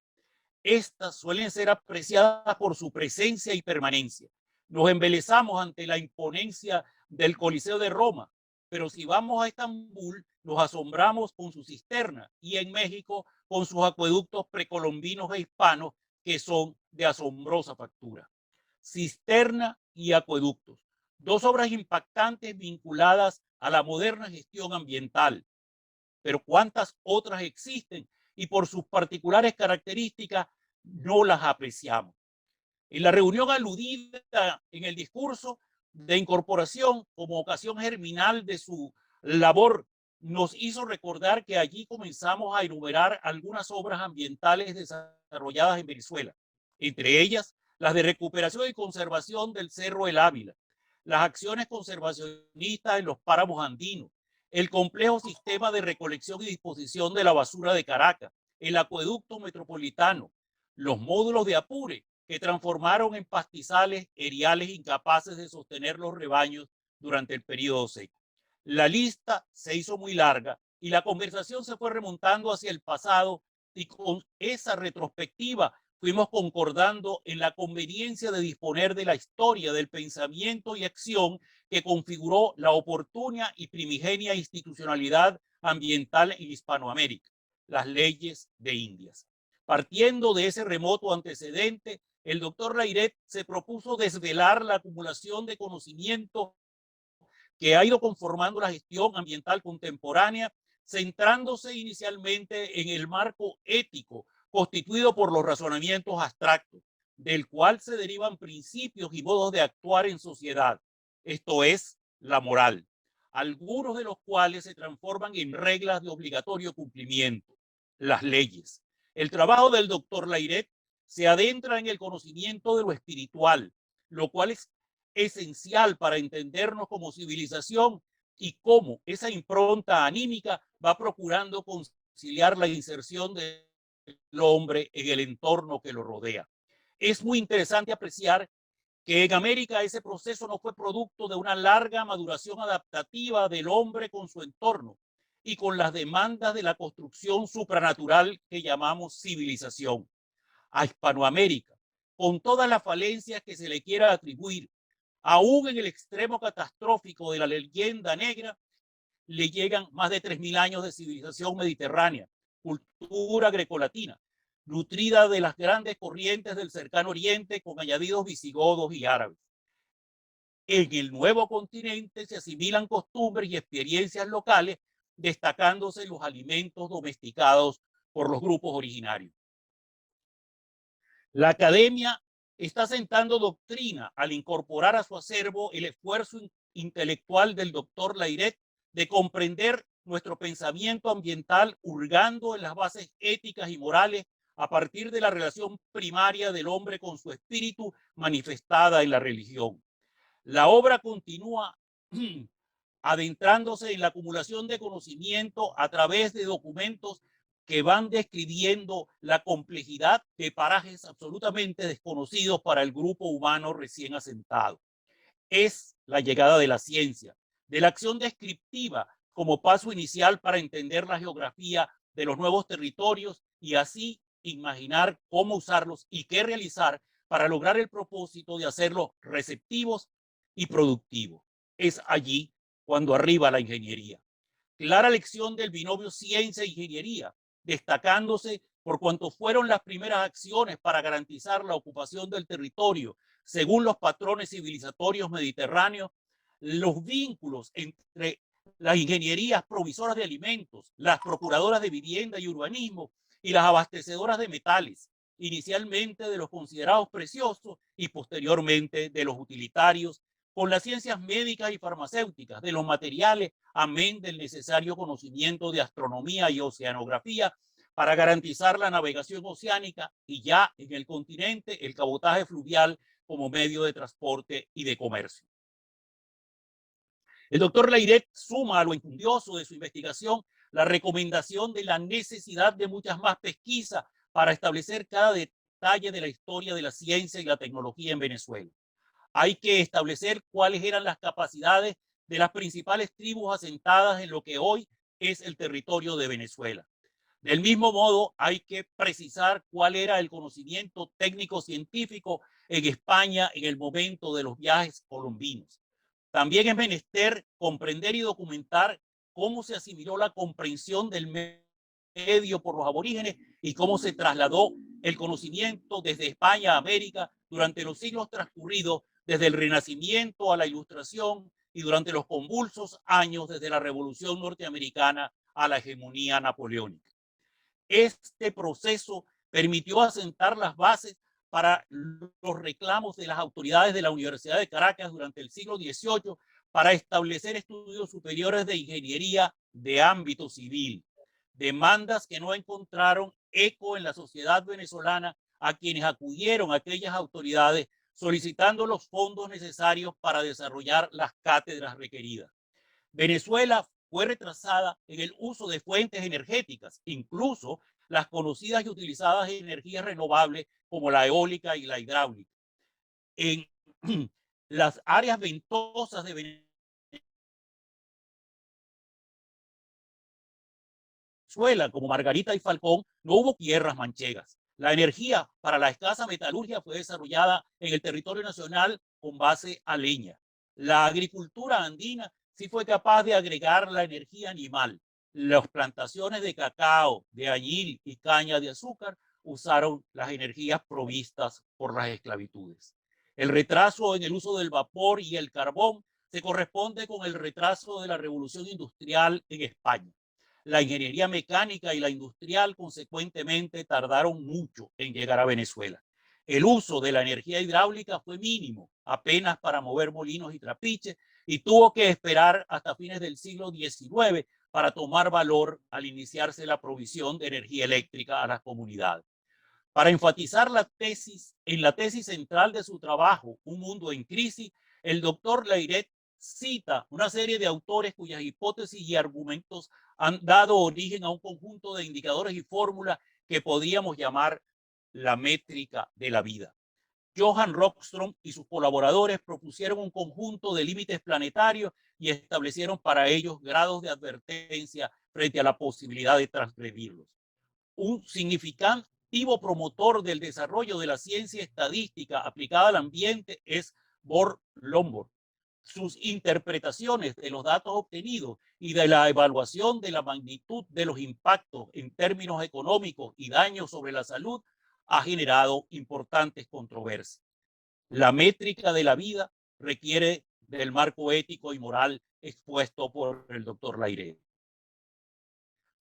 Estas suelen ser apreciadas por su presencia y permanencia. Nos embelezamos ante la imponencia del Coliseo de Roma, pero si vamos a Estambul, nos asombramos con su cisterna y en México con sus acueductos precolombinos e hispanos que son de asombrosa factura. Cisterna y acueductos, dos obras impactantes vinculadas a la moderna gestión ambiental. Pero ¿cuántas otras existen? Y por sus particulares características no las apreciamos. En la reunión aludida en el discurso de incorporación como ocasión germinal de su labor, nos hizo recordar que allí comenzamos a enumerar algunas obras ambientales desarrolladas en Venezuela, entre ellas las de recuperación y conservación del Cerro El Ávila, las acciones conservacionistas en los páramos andinos, el complejo sistema de recolección y disposición de la basura de Caracas, el acueducto metropolitano, los módulos de Apure, que transformaron en pastizales eriales incapaces de sostener los rebaños durante el periodo seco. La lista se hizo muy larga y la conversación se fue remontando hacia el pasado y con esa retrospectiva fuimos concordando en la conveniencia de disponer de la historia del pensamiento y acción que configuró la oportuna y primigenia institucionalidad ambiental en Hispanoamérica, las leyes de Indias. Partiendo de ese remoto antecedente, el doctor Leiret se propuso desvelar la acumulación de conocimiento que ha ido conformando la gestión ambiental contemporánea, centrándose inicialmente en el marco ético constituido por los razonamientos abstractos, del cual se derivan principios y modos de actuar en sociedad, esto es, la moral, algunos de los cuales se transforman en reglas de obligatorio cumplimiento, las leyes. El trabajo del doctor Leiret se adentra en el conocimiento de lo espiritual, lo cual es esencial para entendernos como civilización y cómo esa impronta anímica va procurando conciliar la inserción del hombre en el entorno que lo rodea. Es muy interesante apreciar que en América ese proceso no fue producto de una larga maduración adaptativa del hombre con su entorno y con las demandas de la construcción supranatural que llamamos civilización. A Hispanoamérica, con todas las falencias que se le quiera atribuir, aún en el extremo catastrófico de la leyenda negra, le llegan más de 3.000 años de civilización mediterránea, cultura grecolatina, nutrida de las grandes corrientes del cercano oriente con añadidos visigodos y árabes. En el nuevo continente se asimilan costumbres y experiencias locales, destacándose los alimentos domesticados por los grupos originarios. La academia está sentando doctrina al incorporar a su acervo el esfuerzo intelectual del doctor Layret de comprender nuestro pensamiento ambiental, hurgando en las bases éticas y morales a partir de la relación primaria del hombre con su espíritu manifestada en la religión. La obra continúa adentrándose en la acumulación de conocimiento a través de documentos que van describiendo la complejidad de parajes absolutamente desconocidos para el grupo humano recién asentado. Es la llegada de la ciencia, de la acción descriptiva como paso inicial para entender la geografía de los nuevos territorios y así imaginar cómo usarlos y qué realizar para lograr el propósito de hacerlos receptivos y productivos. Es allí cuando arriba la ingeniería. Clara lección del binomio ciencia-ingeniería, destacándose por cuanto fueron las primeras acciones para garantizar la ocupación del territorio según los patrones civilizatorios mediterráneos, los vínculos entre las ingenierías provisoras de alimentos, las procuradoras de vivienda y urbanismo y las abastecedoras de metales, inicialmente de los considerados preciosos y posteriormente de los utilitarios, con las ciencias médicas y farmacéuticas, de los materiales, amén del necesario conocimiento de astronomía y oceanografía para garantizar la navegación oceánica y ya en el continente el cabotaje fluvial como medio de transporte y de comercio. El doctor Layret suma a lo enjundioso de su investigación la recomendación de la necesidad de muchas más pesquisas para establecer cada detalle de la historia de la ciencia y la tecnología en Venezuela. Hay que establecer cuáles eran las capacidades de las principales tribus asentadas en lo que hoy es el territorio de Venezuela. Del mismo modo, hay que precisar cuál era el conocimiento técnico-científico en España en el momento de los viajes colombinos. También es menester comprender y documentar cómo se asimiló la comprensión del medio por los aborígenes y cómo se trasladó el conocimiento desde España a América durante los siglos transcurridos desde el Renacimiento a la Ilustración y durante los convulsos años desde la Revolución Norteamericana a la hegemonía napoleónica. Este proceso permitió asentar las bases para los reclamos de las autoridades de la Universidad de Caracas durante el siglo XVIII para establecer estudios superiores de ingeniería de ámbito civil, demandas que no encontraron eco en la sociedad venezolana, a quienes acudieron a aquellas autoridades solicitando los fondos necesarios para desarrollar las cátedras requeridas. Venezuela fue retrasada en el uso de fuentes energéticas, incluso las conocidas y utilizadas energías renovables como la eólica y la hidráulica. En las áreas ventosas de Venezuela, como Margarita y Falcón, no hubo tierras manchegas. La energía para la escasa metalurgia fue desarrollada en el territorio nacional con base a leña. La agricultura andina sí fue capaz de agregar la energía animal. Las plantaciones de cacao, de añil y caña de azúcar usaron las energías provistas por las esclavitudes. El retraso en el uso del vapor y el carbón se corresponde con el retraso de la revolución industrial en España. La ingeniería mecánica y la industrial, consecuentemente, tardaron mucho en llegar a Venezuela. El uso de la energía hidráulica fue mínimo, apenas para mover molinos y trapiches, y tuvo que esperar hasta fines del siglo XIX para tomar valor al iniciarse la provisión de energía eléctrica a las comunidades. Para enfatizar en la tesis central de su trabajo, Un mundo en crisis, el doctor Layret cita una serie de autores cuyas hipótesis y argumentos han dado origen a un conjunto de indicadores y fórmulas que podríamos llamar la métrica de la vida. Johann Rockström y sus colaboradores propusieron un conjunto de límites planetarios y establecieron para ellos grados de advertencia frente a la posibilidad de transgredirlos. Un significativo promotor del desarrollo de la ciencia estadística aplicada al ambiente es Bohr Lomborg, sus interpretaciones de los datos obtenidos y de la evaluación de la magnitud de los impactos en términos económicos y daños sobre la salud ha generado importantes controversias. La métrica de la vida requiere del marco ético y moral expuesto por el doctor Layret.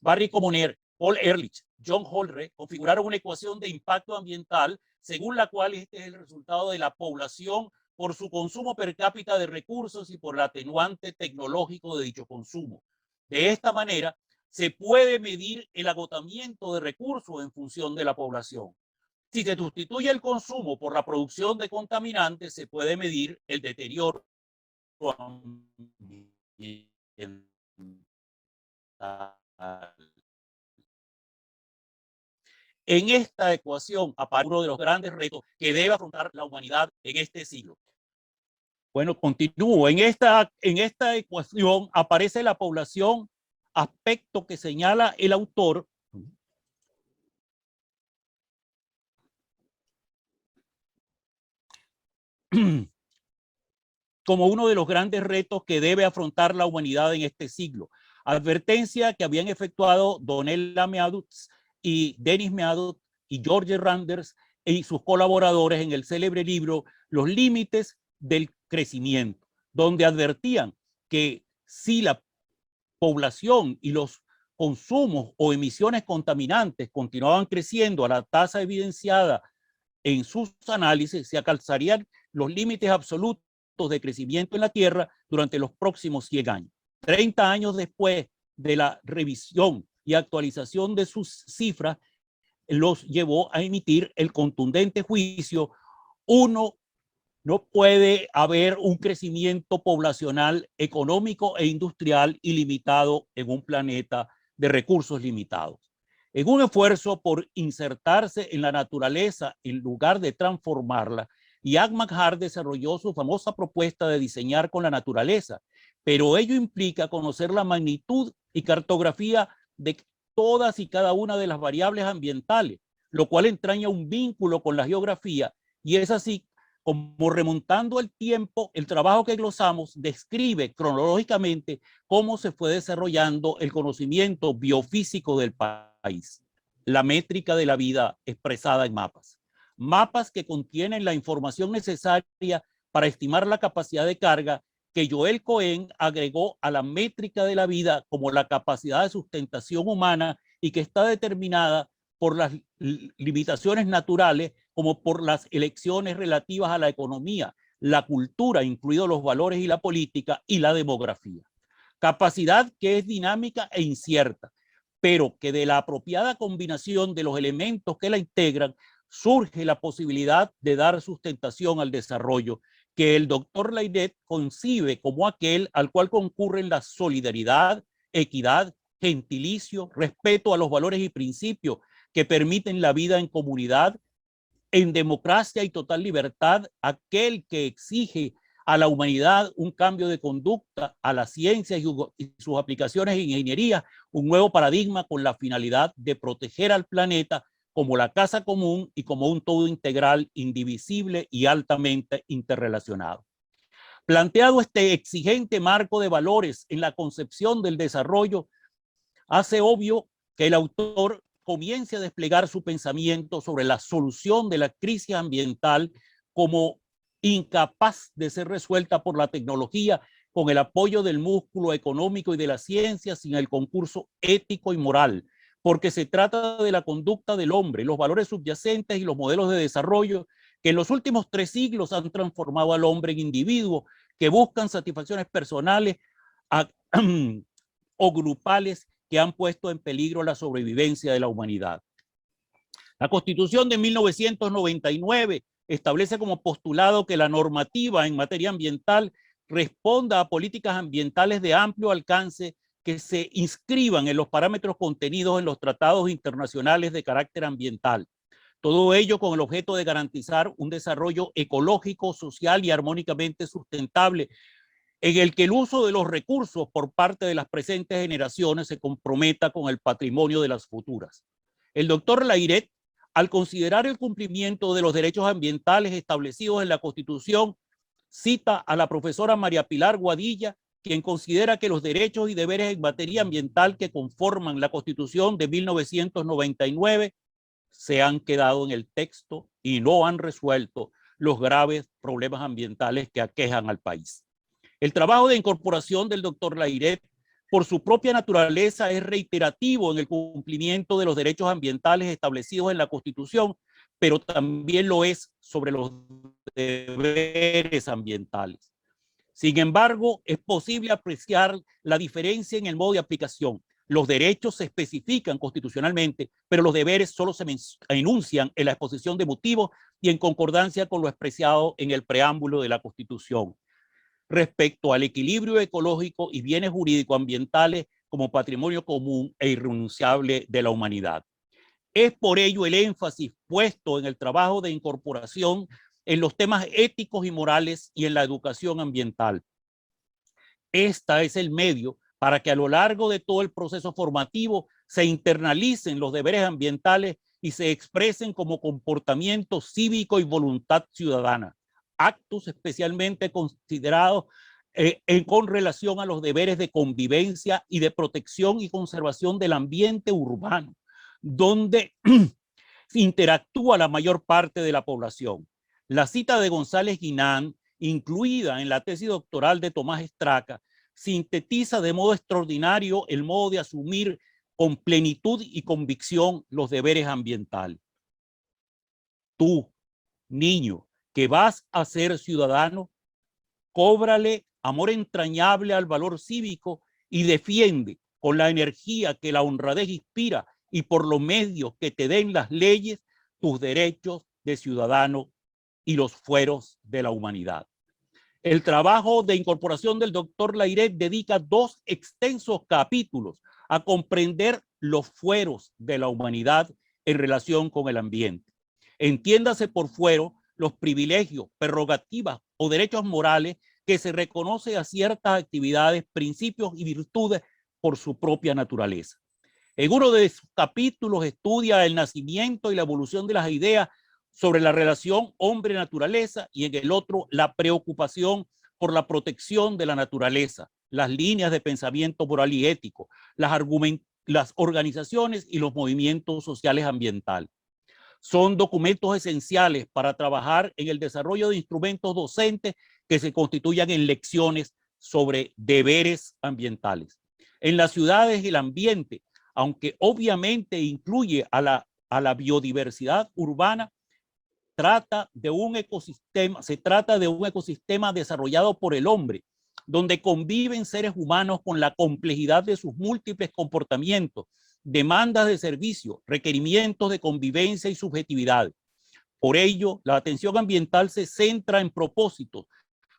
Barry Commoner, Paul Ehrlich, John Holre configuraron una ecuación de impacto ambiental según la cual este es el resultado de la población por su consumo per cápita de recursos y por el atenuante tecnológico de dicho consumo. De esta manera, se puede medir el agotamiento de recursos en función de la población. Si se sustituye el consumo por la producción de contaminantes, se puede medir el deterioro ambiental. En esta ecuación aparece uno de los grandes retos que debe afrontar la humanidad en este siglo. Bueno, continúo. En esta ecuación aparece la población, aspecto que señala el autor como uno de los grandes retos que debe afrontar la humanidad en este siglo. Advertencia que habían efectuado Donella Meadows y Dennis Meadows y George Randers y sus colaboradores en el célebre libro Los límites del crecimiento, donde advertían que si la población y los consumos o emisiones contaminantes continuaban creciendo a la tasa evidenciada en sus análisis, se alcanzarían los límites absolutos de crecimiento en la Tierra durante los próximos 100 años. 30 años después de la revisión y actualización de sus cifras, los llevó a emitir el contundente juicio: no puede haber un crecimiento poblacional, económico e industrial ilimitado en un planeta de recursos limitados. En un esfuerzo por insertarse en la naturaleza en lugar de transformarla, Jack McHarg desarrolló su famosa propuesta de diseñar con la naturaleza, pero ello implica conocer la magnitud y cartografía de todas y cada una de las variables ambientales, lo cual entraña un vínculo con la geografía, y es así como, remontando el tiempo, el trabajo que glosamos describe cronológicamente cómo se fue desarrollando el conocimiento biofísico del país. La métrica de la vida expresada en mapas. Mapas que contienen la información necesaria para estimar la capacidad de carga que Joel Cohen agregó a la métrica de la vida como la capacidad de sustentación humana y que está determinada por las limitaciones naturales como por las elecciones relativas a la economía, la cultura, incluidos los valores y la política, y la demografía. Capacidad que es dinámica e incierta, pero que de la apropiada combinación de los elementos que la integran surge la posibilidad de dar sustentación al desarrollo que el doctor Layret concibe como aquel al cual concurren la solidaridad, equidad, gentilicio, respeto a los valores y principios que permiten la vida en comunidad, en democracia y total libertad, aquel que exige a la humanidad un cambio de conducta, a la ciencia y sus aplicaciones en ingeniería, un nuevo paradigma con la finalidad de proteger al planeta como la casa común y como un todo integral, indivisible y altamente interrelacionado. Planteado este exigente marco de valores en la concepción del desarrollo, hace obvio que el autor comience a desplegar su pensamiento sobre la solución de la crisis ambiental como incapaz de ser resuelta por la tecnología con el apoyo del músculo económico y de la ciencia sin el concurso ético y moral, porque se trata de la conducta del hombre, los valores subyacentes y los modelos de desarrollo que en los últimos 3 siglos han transformado al hombre en individuo que buscan satisfacciones personales o grupales que han puesto en peligro la sobrevivencia de la humanidad. La Constitución de 1999 establece como postulado que la normativa en materia ambiental responda a políticas ambientales de amplio alcance que se inscriban en los parámetros contenidos en los tratados internacionales de carácter ambiental. Todo ello con el objeto de garantizar un desarrollo ecológico, social y armónicamente sustentable, en el que el uso de los recursos por parte de las presentes generaciones se comprometa con el patrimonio de las futuras. El doctor Layret, al considerar el cumplimiento de los derechos ambientales establecidos en la Constitución, Cita a la profesora María Pilar Guadilla, quien considera que los derechos y deberes en materia ambiental que conforman la Constitución de 1999 se han quedado en el texto y no han resuelto los graves problemas ambientales que aquejan al país. El trabajo de incorporación del doctor Layret, por su propia naturaleza, es reiterativo en el cumplimiento de los derechos ambientales establecidos en la Constitución, pero también lo es sobre los deberes ambientales. Sin embargo, es posible apreciar la diferencia en el modo de aplicación. Los derechos se especifican constitucionalmente, pero los deberes solo se enuncian en la exposición de motivos y en concordancia con lo expresado en el preámbulo de la Constitución respecto al equilibrio ecológico y bienes jurídico-ambientales como patrimonio común e irrenunciable de la humanidad. Es por ello el énfasis puesto en el trabajo de incorporación en los temas éticos y morales y en la educación ambiental. Esta es el medio para que a lo largo de todo el proceso formativo se internalicen los deberes ambientales y se expresen como comportamiento cívico y voluntad ciudadana, actos especialmente considerados con relación a los deberes de convivencia y de protección y conservación del ambiente urbano, donde interactúa la mayor parte de la población. La cita de González Guinán, incluida en la tesis doctoral de Tomás Estraca, sintetiza de modo extraordinario el modo de asumir con plenitud y convicción los deberes ambientales. Tú, niño, que vas a ser ciudadano, cóbrale amor entrañable al valor cívico y defiende con la energía que la honradez inspira y por los medios que te den las leyes tus derechos de ciudadano y los fueros de la humanidad. El trabajo de incorporación del doctor Layret dedica 2 extensos capítulos a comprender los fueros de la humanidad en relación con el ambiente. Entiéndase por fuero los privilegios, prerrogativas o derechos morales que se reconoce a ciertas actividades, principios y virtudes por su propia naturaleza. En uno de sus capítulos estudia el nacimiento y la evolución de las ideas sobre la relación hombre-naturaleza y en el otro la preocupación por la protección de la naturaleza, las líneas de pensamiento moral y ético, las organizaciones y los movimientos sociales ambientales. Son documentos esenciales para trabajar en el desarrollo de instrumentos docentes que se constituyan en lecciones sobre deberes ambientales. En las ciudades el ambiente, aunque obviamente incluye a la biodiversidad urbana, se trata de un ecosistema desarrollado por el hombre, donde conviven seres humanos con la complejidad de sus múltiples comportamientos, demandas de servicio, requerimientos de convivencia y subjetividad. Por ello, la atención ambiental se centra en propósitos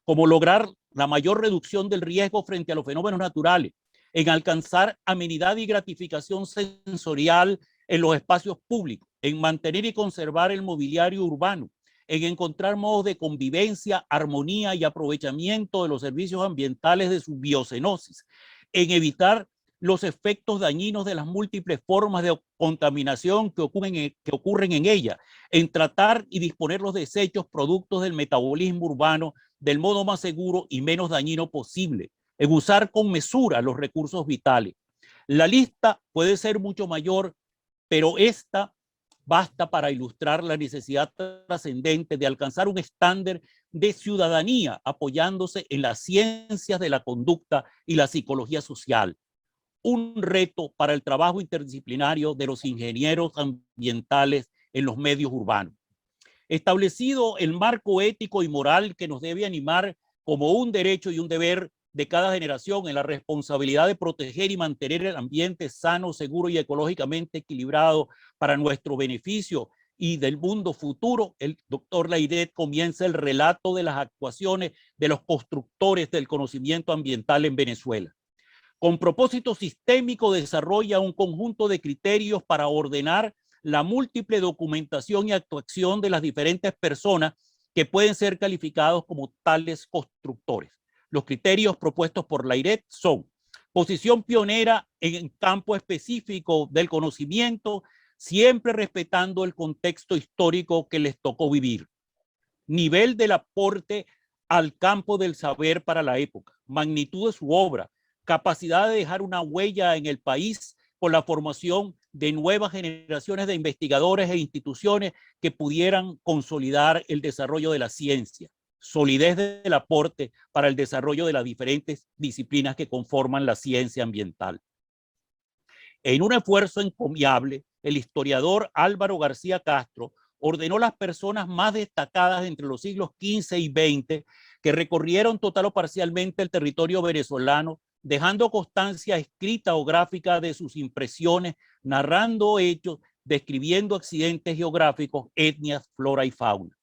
como lograr la mayor reducción del riesgo frente a los fenómenos naturales, en alcanzar amenidad y gratificación sensorial en los espacios públicos, en mantener y conservar el mobiliario urbano, en encontrar modos de convivencia, armonía y aprovechamiento de los servicios ambientales de su biocenosis, en evitar los efectos dañinos de las múltiples formas de contaminación que ocurren en ella, en tratar y disponer los desechos productos del metabolismo urbano del modo más seguro y menos dañino posible, en usar con mesura los recursos vitales. La lista puede ser mucho mayor, pero esta basta para ilustrar la necesidad trascendente de alcanzar un estándar de ciudadanía apoyándose en las ciencias de la conducta y la psicología social. Un reto para el trabajo interdisciplinario de los ingenieros ambientales en los medios urbanos. Establecido el marco ético y moral que nos debe animar como un derecho y un deber de cada generación en la responsabilidad de proteger y mantener el ambiente sano, seguro y ecológicamente equilibrado para nuestro beneficio y del mundo futuro, el doctor Layret comienza el relato de las actuaciones de los constructores del conocimiento ambiental en Venezuela. Con propósito sistémico desarrolla un conjunto de criterios para ordenar la múltiple documentación y actuación de las diferentes personas que pueden ser calificados como tales constructores. Los criterios propuestos por Layret son posición pionera en campo específico del conocimiento, siempre respetando el contexto histórico que les tocó vivir. Nivel del aporte al campo del saber para la época, magnitud de su obra, capacidad de dejar una huella en el país con la formación de nuevas generaciones de investigadores e instituciones que pudieran consolidar el desarrollo de la ciencia, solidez del aporte para el desarrollo de las diferentes disciplinas que conforman la ciencia ambiental. En un esfuerzo encomiable, el historiador Álvaro García Castro ordenó las personas más destacadas entre los siglos XV y XX que recorrieron total o parcialmente el territorio venezolano, dejando constancia escrita o gráfica de sus impresiones, narrando hechos, describiendo accidentes geográficos, etnias, flora y fauna.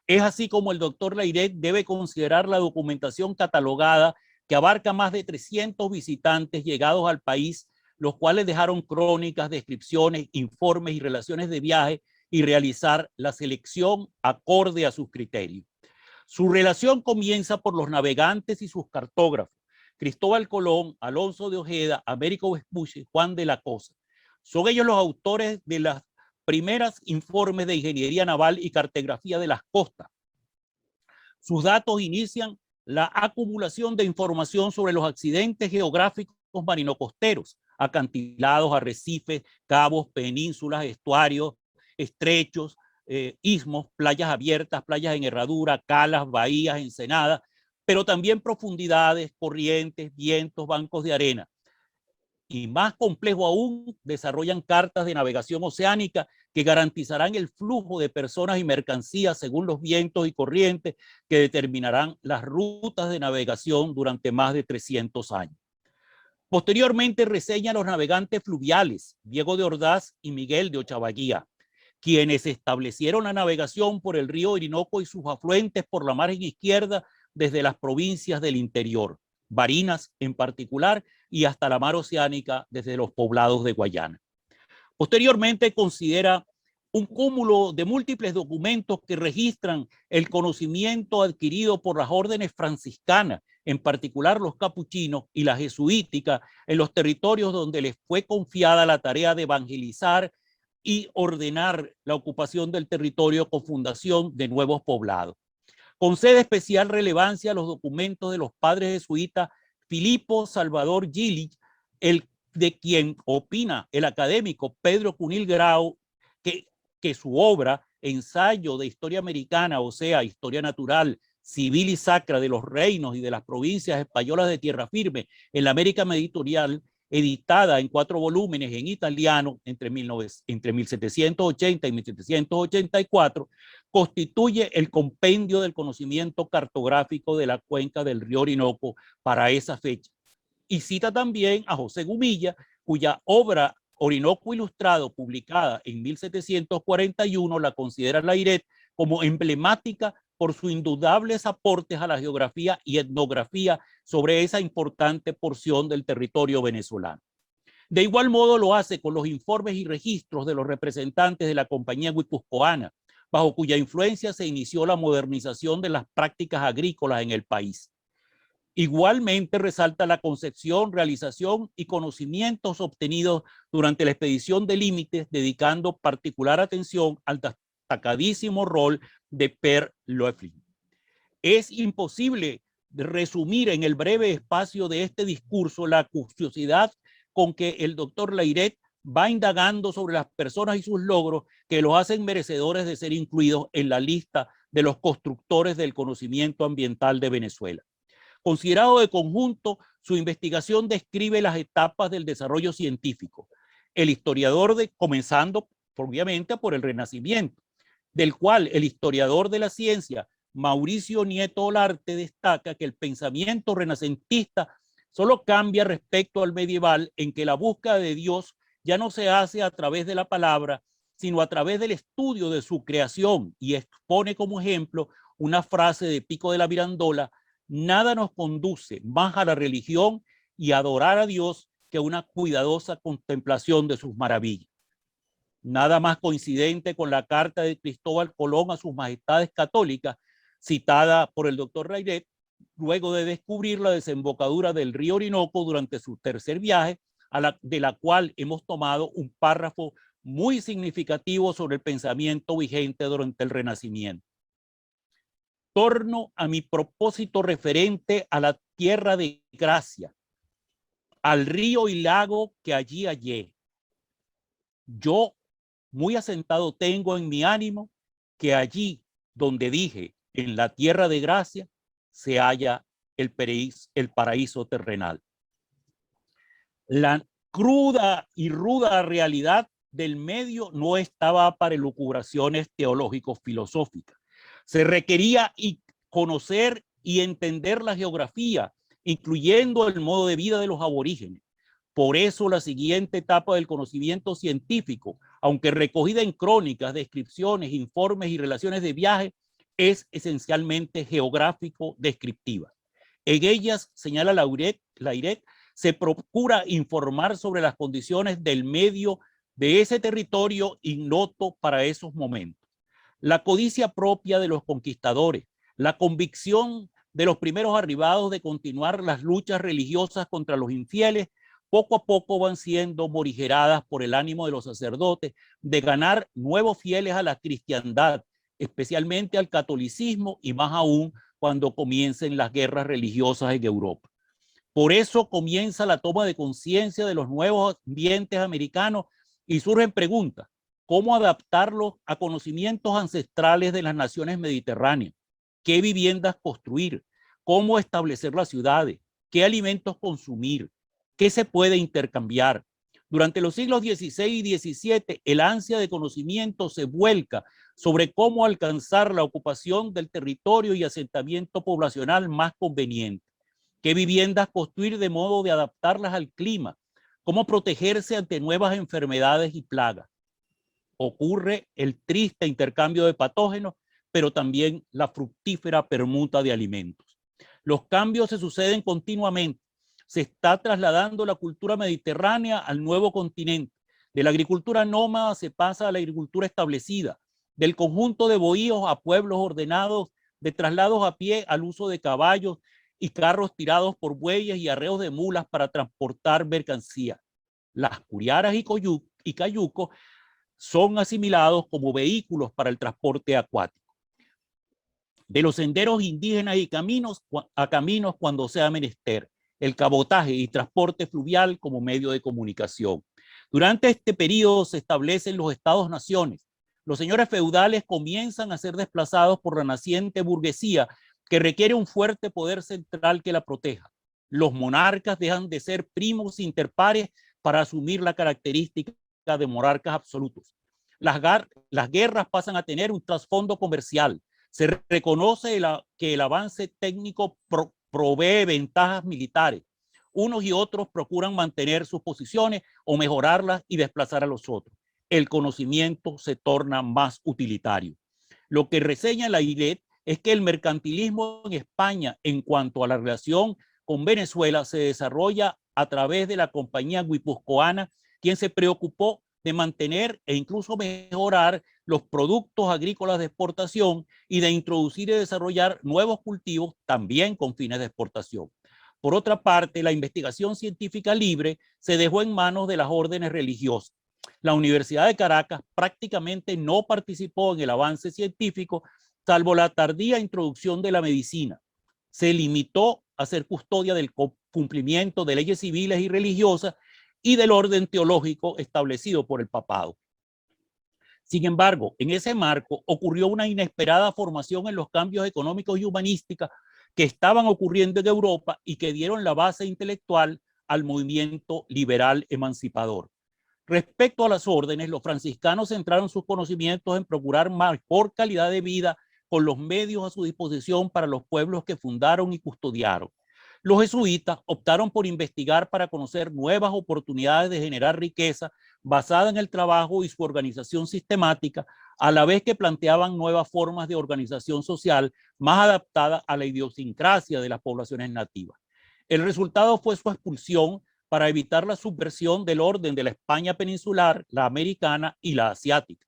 Es así como el doctor Layret debe considerar la documentación catalogada que abarca más de 300 visitantes llegados al país, los cuales dejaron crónicas, descripciones, informes y relaciones de viaje y realizar la selección acorde a sus criterios. Su relación comienza por los navegantes y sus cartógrafos, Cristóbal Colón, Alonso de Ojeda, Américo Vespucci, Juan de la Cosa. Son ellos los autores de las primeras informes de ingeniería naval y cartografía de las costas. Sus datos inician la acumulación de información sobre los accidentes geográficos marino-costeros, acantilados, arrecifes, cabos, penínsulas, estuarios, estrechos, istmos, playas abiertas, playas en herradura, calas, bahías, ensenadas, pero también profundidades, corrientes, vientos, bancos de arena. Y más complejo aún, desarrollan cartas de navegación oceánica que garantizarán el flujo de personas y mercancías según los vientos y corrientes que determinarán las rutas de navegación durante más de 300 años. Posteriormente reseña a los navegantes fluviales, Diego de Ordaz y Miguel de Ochavaguía, quienes establecieron la navegación por el río Orinoco y sus afluentes por la margen izquierda desde las provincias del interior, Barinas en particular, y hasta la mar oceánica desde los poblados de Guayana. Posteriormente considera un cúmulo de múltiples documentos que registran el conocimiento adquirido por las órdenes franciscanas, en particular los capuchinos y la jesuítica, en los territorios donde les fue confiada la tarea de evangelizar y ordenar la ocupación del territorio con fundación de nuevos poblados. Concede especial relevancia a los documentos de los padres jesuitas Filipo Salvador Gili, el de quien opina el académico Pedro Cunil Grau que su obra, Ensayo de Historia Americana, o sea, Historia Natural, Civil y Sacra de los reinos y de las provincias españolas de tierra firme en la América Meridional, editada en 4 volúmenes en italiano entre 1780 y 1784, constituye el compendio del conocimiento cartográfico de la cuenca del río Orinoco para esa fecha. Y cita también a José Gumilla, cuya obra Orinoco Ilustrado, publicada en 1741, la considera Layret como emblemática por sus indudables aportes a la geografía y etnografía sobre esa importante porción del territorio venezolano. De igual modo lo hace con los informes y registros de los representantes de la Compañía Guipuzcoana, bajo cuya influencia se inició la modernización de las prácticas agrícolas en el país. Igualmente resalta la concepción, realización y conocimientos obtenidos durante la expedición de límites, dedicando particular atención al destacadísimo rol de Per Loeffling. Es imposible resumir en el breve espacio de este discurso la curiosidad con que el doctor Layret va indagando sobre las personas y sus logros que los hacen merecedores de ser incluidos en la lista de los constructores del conocimiento ambiental de Venezuela. Considerado de conjunto, su investigación describe las etapas del desarrollo científico. El historiador, comenzando obviamente por el Renacimiento, del cual el historiador de la ciencia, Mauricio Nieto Olarte, destaca que el pensamiento renacentista solo cambia respecto al medieval, en que la búsqueda de Dios ya no se hace a través de la palabra, sino a través del estudio de su creación, y expone como ejemplo una frase de Pico de la Mirandola: nada nos conduce más a la religión y a adorar a Dios que una cuidadosa contemplación de sus maravillas. Nada más coincidente con la carta de Cristóbal Colón a sus majestades católicas, citada por el doctor Layret, luego de descubrir la desembocadura del río Orinoco durante su tercer viaje, de la cual hemos tomado un párrafo muy significativo sobre el pensamiento vigente durante el Renacimiento. torno a mi propósito referente a la tierra de gracia, al río y lago que allí hallé. Yo muy asentado tengo en mi ánimo que allí donde dije, en la tierra de gracia, se halla el paraíso terrenal. La cruda y ruda realidad del medio no estaba para elucubraciones teológico-filosóficas. Se requería conocer y entender la geografía, incluyendo el modo de vida de los aborígenes. Por eso la siguiente etapa del conocimiento científico, aunque recogida en crónicas, descripciones, informes y relaciones de viaje, es esencialmente geográfico-descriptiva. En ellas, señala Lairet, se procura informar sobre las condiciones del medio de ese territorio ignoto para esos momentos. La codicia propia de los conquistadores, la convicción de los primeros arribados de continuar las luchas religiosas contra los infieles, poco a poco van siendo morigeradas por el ánimo de los sacerdotes de ganar nuevos fieles a la cristiandad, especialmente al catolicismo y más aún cuando comiencen las guerras religiosas en Europa. Por eso comienza la toma de conciencia de los nuevos ambientes americanos y surgen preguntas: ¿cómo adaptarlos a conocimientos ancestrales de las naciones mediterráneas? ¿Qué viviendas construir? ¿Cómo establecer las ciudades? ¿Qué alimentos consumir? ¿Qué se puede intercambiar? Durante los siglos XVI y XVII, el ansia de conocimiento se vuelca sobre cómo alcanzar la ocupación del territorio y asentamiento poblacional más conveniente. ¿Qué viviendas construir de modo de adaptarlas al clima? ¿Cómo protegerse ante nuevas enfermedades y plagas? Ocurre el triste intercambio de patógenos, pero también la fructífera permuta de alimentos. Los cambios se suceden continuamente. Se está trasladando la cultura mediterránea al nuevo continente. De la agricultura nómada se pasa a la agricultura establecida. Del conjunto de bohíos a pueblos ordenados, de traslados a pie al uso de caballos y carros tirados por bueyes y arreos de mulas para transportar mercancía. Las curiaras y cayucos son asimilados como vehículos para el transporte acuático. De los senderos indígenas y caminos a caminos cuando sea menester, el cabotaje y transporte fluvial como medio de comunicación. Durante este periodo se establecen los estados-naciones. Los señores feudales comienzan a ser desplazados por la naciente burguesía que requiere un fuerte poder central que la proteja. Los monarcas dejan de ser primos interpares para asumir la característica de monarcas absolutos. Las guerras pasan a tener un trasfondo comercial. Se reconoce que el avance técnico provee ventajas militares. Unos y otros procuran mantener sus posiciones o mejorarlas y desplazar a los otros. El conocimiento se torna más utilitario. Lo que reseña Lairet es que el mercantilismo en España en cuanto a la relación con Venezuela se desarrolla a través de la compañía guipuzcoana, quien se preocupó de mantener e incluso mejorar los productos agrícolas de exportación y de introducir y desarrollar nuevos cultivos también con fines de exportación. Por otra parte, la investigación científica libre se dejó en manos de las órdenes religiosas. La Universidad de Caracas prácticamente no participó en el avance científico, salvo la tardía introducción de la medicina. Se limitó a ser custodia del cumplimiento de leyes civiles y religiosas y del orden teológico establecido por el papado. Sin embargo, en ese marco ocurrió una inesperada formación en los cambios económicos y humanísticos que estaban ocurriendo en Europa y que dieron la base intelectual al movimiento liberal emancipador. Respecto a las órdenes, los franciscanos centraron sus conocimientos en procurar mejor calidad de vida con los medios a su disposición para los pueblos que fundaron y custodiaron. Los jesuitas optaron por investigar para conocer nuevas oportunidades de generar riqueza basada en el trabajo y su organización sistemática, a la vez que planteaban nuevas formas de organización social más adaptadas a la idiosincrasia de las poblaciones nativas. El resultado fue su expulsión para evitar la subversión del orden de la España peninsular, la americana y la asiática.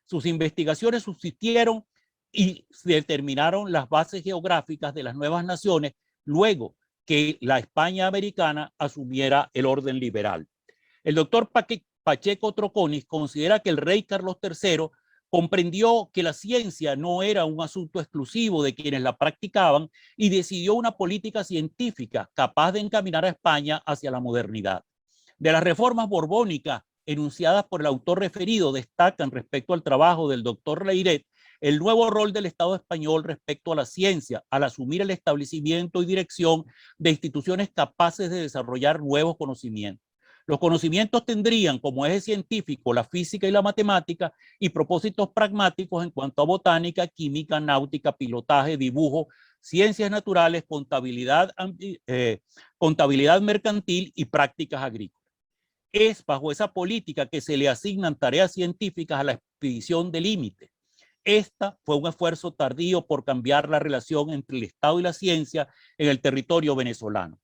Sus investigaciones subsistieron y determinaron las bases geográficas de las nuevas naciones luego que la España americana asumiera el orden liberal. El doctor Pacheco Troconis considera que el rey Carlos III Comprendió que la ciencia no era un asunto exclusivo de quienes la practicaban y decidió una política científica capaz de encaminar a España hacia la modernidad. De las reformas borbónicas enunciadas por el autor referido destacan respecto al trabajo del doctor Layret el nuevo rol del Estado español respecto a la ciencia al asumir el establecimiento y dirección de instituciones capaces de desarrollar nuevos conocimientos. Los conocimientos tendrían como eje científico la física y la matemática y propósitos pragmáticos en cuanto a botánica, química, náutica, pilotaje, dibujo, ciencias naturales, contabilidad mercantil y prácticas agrícolas. Es bajo esa política que se le asignan tareas científicas a la expedición de límite. Esta fue un esfuerzo tardío por cambiar la relación entre el Estado y la ciencia en el territorio venezolano.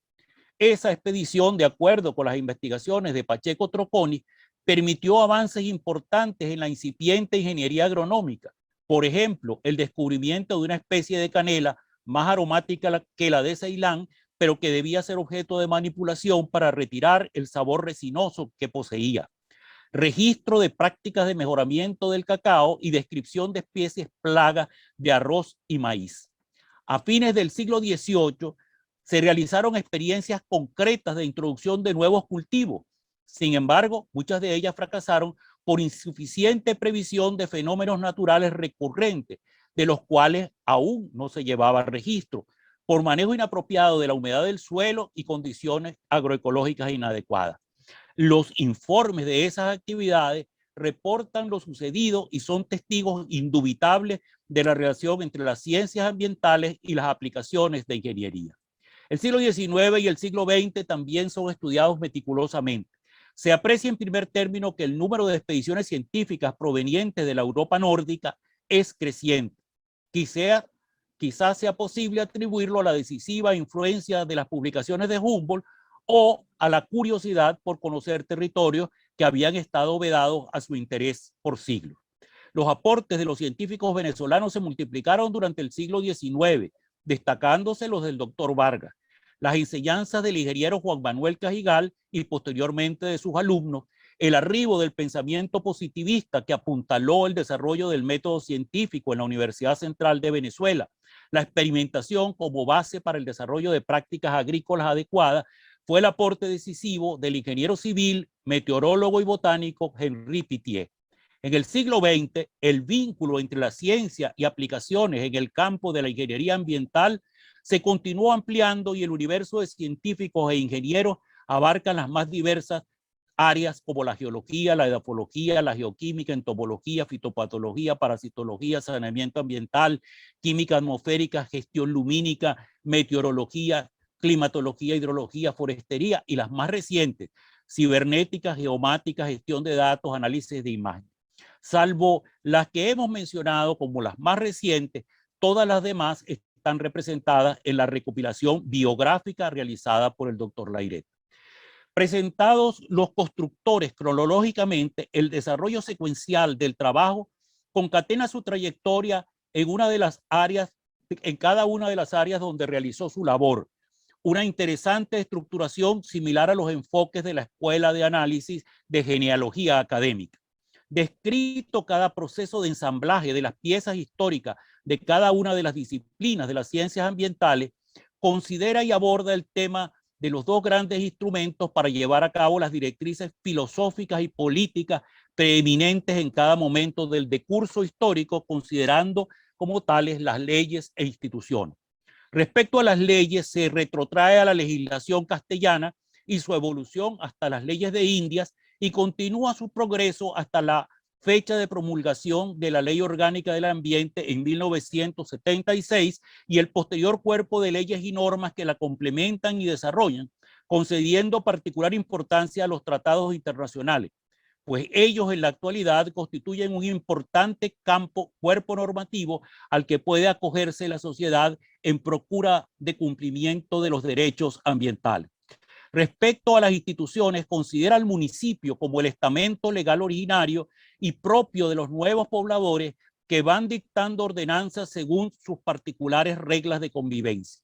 Esa expedición, de acuerdo con las investigaciones de Pacheco Trocconi, permitió avances importantes en la incipiente ingeniería agronómica. Por ejemplo, el descubrimiento de una especie de canela más aromática que la de Ceilán, pero que debía ser objeto de manipulación para retirar el sabor resinoso que poseía. Registro de prácticas de mejoramiento del cacao y descripción de especies plagas de arroz y maíz. A fines del siglo XVIII se realizaron experiencias concretas de introducción de nuevos cultivos. Sin embargo, muchas de ellas fracasaron por insuficiente previsión de fenómenos naturales recurrentes, de los cuales aún no se llevaba registro, por manejo inapropiado de la humedad del suelo y condiciones agroecológicas inadecuadas. Los informes de esas actividades reportan lo sucedido y son testigos indubitables de la relación entre las ciencias ambientales y las aplicaciones de ingeniería. El siglo XIX y el siglo XX también son estudiados meticulosamente. Se aprecia en primer término que el número de expediciones científicas provenientes de la Europa nórdica es creciente. Quizás sea posible atribuirlo a la decisiva influencia de las publicaciones de Humboldt o a la curiosidad por conocer territorios que habían estado vedados a su interés por siglos. Los aportes de los científicos venezolanos se multiplicaron durante el siglo XIX, destacándose los del doctor Vargas. Las enseñanzas del ingeniero Juan Manuel Cajigal y posteriormente de sus alumnos, el arribo del pensamiento positivista que apuntaló el desarrollo del método científico en la Universidad Central de Venezuela, la experimentación como base para el desarrollo de prácticas agrícolas adecuadas, fue el aporte decisivo del ingeniero civil, meteorólogo y botánico Henri Pittier. En el siglo XX, el vínculo entre la ciencia y aplicaciones en el campo de la ingeniería ambiental se continuó ampliando y el universo de científicos e ingenieros abarca las más diversas áreas como la geología, la edafología, la geoquímica, entomología, fitopatología, parasitología, saneamiento ambiental, química atmosférica, gestión lumínica, meteorología, climatología, hidrología, forestería y las más recientes, cibernética, geomática, gestión de datos, análisis de imagen. Salvo las que hemos mencionado como las más recientes, todas las demás están representadas en la recopilación biográfica realizada por el doctor Layret. Presentados los constructores cronológicamente, el desarrollo secuencial del trabajo concatena su trayectoria en cada una de las áreas donde realizó su labor. Una interesante estructuración similar a los enfoques de la Escuela de Análisis de Genealogía Académica. Descrito cada proceso de ensamblaje de las piezas históricas de cada una de las disciplinas de las ciencias ambientales, considera y aborda el tema de los dos grandes instrumentos para llevar a cabo las directrices filosóficas y políticas preeminentes en cada momento del decurso histórico, considerando como tales las leyes e instituciones. Respecto a las leyes, se retrotrae a la legislación castellana y su evolución hasta las leyes de Indias y continúa su progreso hasta la fecha de promulgación de la Ley Orgánica del Ambiente en 1976 y el posterior cuerpo de leyes y normas que la complementan y desarrollan, concediendo particular importancia a los tratados internacionales, pues ellos en la actualidad constituyen un importante cuerpo normativo al que puede acogerse la sociedad en procura de cumplimiento de los derechos ambientales. Respecto a las instituciones, considera al municipio como el estamento legal originario y propio de los nuevos pobladores que van dictando ordenanzas según sus particulares reglas de convivencia.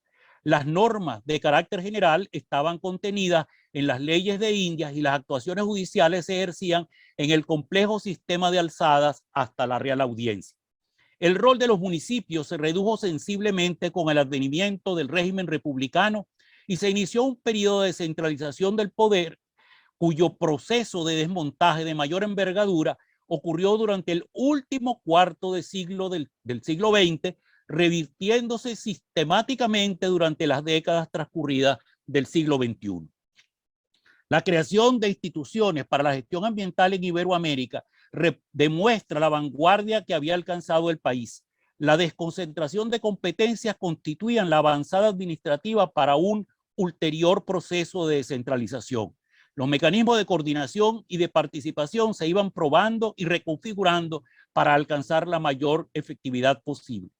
Las normas de carácter general estaban contenidas en las leyes de Indias y las actuaciones judiciales se ejercían en el complejo sistema de alzadas hasta la Real Audiencia. El rol de los municipios se redujo sensiblemente con el advenimiento del régimen republicano y se inició un periodo de centralización del poder cuyo proceso de desmontaje de mayor envergadura ocurrió durante el último cuarto de siglo del siglo XX, revirtiéndose sistemáticamente durante las décadas transcurridas del siglo XXI. La creación de instituciones para la gestión ambiental en Iberoamérica demuestra la vanguardia que había alcanzado el país. La desconcentración de competencias constituían la avanzada administrativa para un ulterior proceso de descentralización. Los mecanismos de coordinación y de participación se iban probando y reconfigurando para alcanzar la mayor efectividad posible.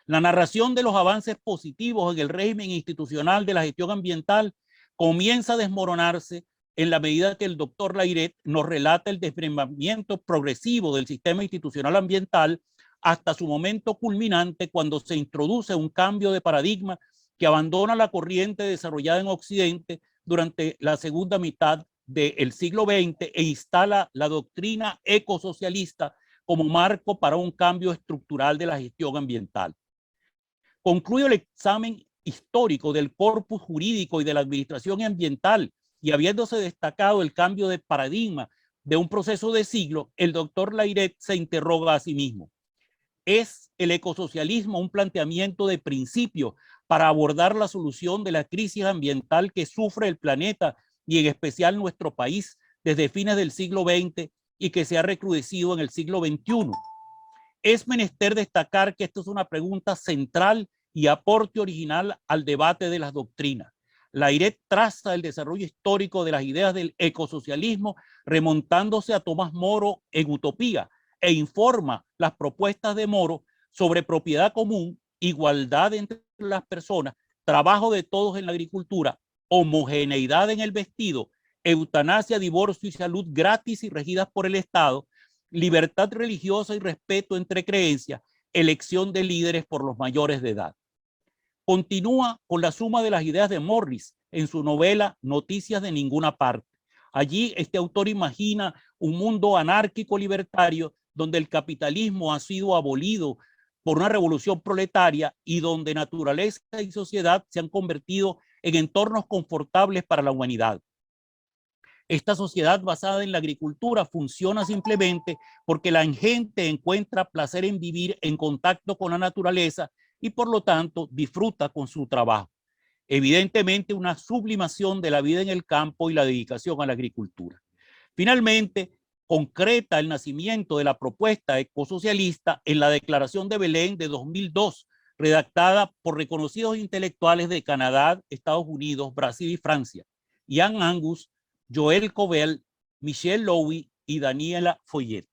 La narración de los avances positivos en el régimen institucional de la gestión ambiental comienza a desmoronarse en la medida que el doctor Layret nos relata el desmembramiento progresivo del sistema institucional ambiental hasta su momento culminante cuando se introduce un cambio de paradigma que abandona la corriente desarrollada en Occidente durante la segunda mitad del siglo XX e instala la doctrina ecosocialista como marco para un cambio estructural de la gestión ambiental. Concluyo el examen histórico del corpus jurídico y de la administración ambiental y habiéndose destacado el cambio de paradigma de un proceso de siglo, el doctor Layret se interroga a sí mismo. ¿Es el ecosocialismo un planteamiento de principio para abordar la solución de la crisis ambiental que sufre el planeta y en especial nuestro país desde fines del siglo XX y que se ha recrudecido en el siglo XXI? Es menester destacar que esto es una pregunta central y aporte original al debate de las doctrinas. Layret traza el desarrollo histórico de las ideas del ecosocialismo remontándose a Tomás Moro en Utopía e informa las propuestas de Moro sobre propiedad común, igualdad entre las personas, trabajo de todos en la agricultura, homogeneidad en el vestido, eutanasia, divorcio y salud gratis y regidas por el Estado, libertad religiosa y respeto entre creencias, elección de líderes por los mayores de edad. Continúa con la suma de las ideas de Morris en su novela Noticias de ninguna parte. Allí este autor imagina un mundo anárquico libertario donde el capitalismo ha sido abolido por una revolución proletaria y donde naturaleza y sociedad se han convertido en entornos confortables para la humanidad. Esta sociedad basada en la agricultura funciona simplemente porque la gente encuentra placer en vivir en contacto con la naturaleza y por lo tanto disfruta con su trabajo. Evidentemente una sublimación de la vida en el campo y la dedicación a la agricultura. Finalmente, concreta el nacimiento de la propuesta ecosocialista en la Declaración de Belén de 2002, redactada por reconocidos intelectuales de Canadá, Estados Unidos, Brasil y Francia, Ian Angus, Joel Covell, Michel Lowy y Daniela Foyet.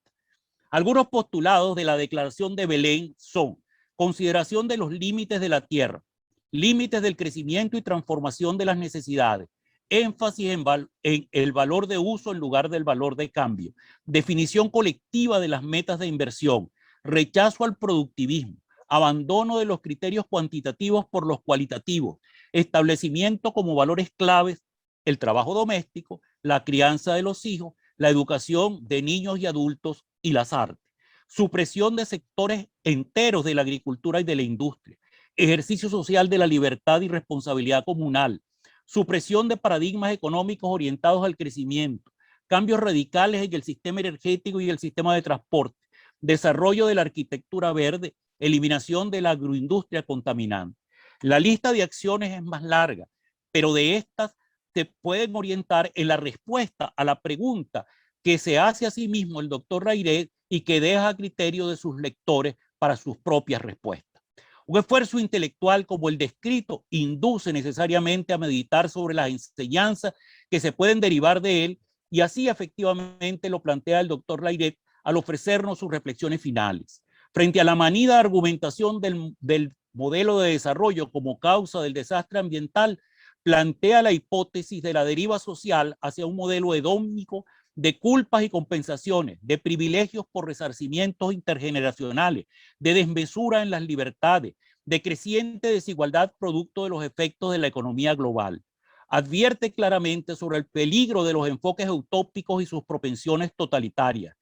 Algunos postulados de la Declaración de Belén son: consideración de los límites de la tierra, límites del crecimiento y transformación de las necesidades, énfasis en el valor de uso en lugar del valor de cambio, definición colectiva de las metas de inversión, rechazo al productivismo, abandono de los criterios cuantitativos por los cualitativos, establecimiento como valores claves el trabajo doméstico, la crianza de los hijos, la educación de niños y adultos y las artes, supresión de sectores enteros de la agricultura y de la industria, ejercicio social de la libertad y responsabilidad comunal, supresión de paradigmas económicos orientados al crecimiento, cambios radicales en el sistema energético y el sistema de transporte, desarrollo de la arquitectura verde, eliminación de la agroindustria contaminante. La lista de acciones es más larga, pero de estas se pueden orientar en la respuesta a la pregunta que se hace a sí mismo el doctor Layret y que deja a criterio de sus lectores para sus propias respuestas. Un esfuerzo intelectual como el descrito induce necesariamente a meditar sobre las enseñanzas que se pueden derivar de él y así efectivamente lo plantea el doctor Layret al ofrecernos sus reflexiones finales. Frente a la manida argumentación del modelo de desarrollo como causa del desastre ambiental, plantea la hipótesis de la deriva social hacia un modelo hedónico de culpas y compensaciones, de privilegios por resarcimientos intergeneracionales, de desmesura en las libertades, de creciente desigualdad producto de los efectos de la economía global. Advierte claramente sobre el peligro de los enfoques utópicos y sus propensiones totalitarias.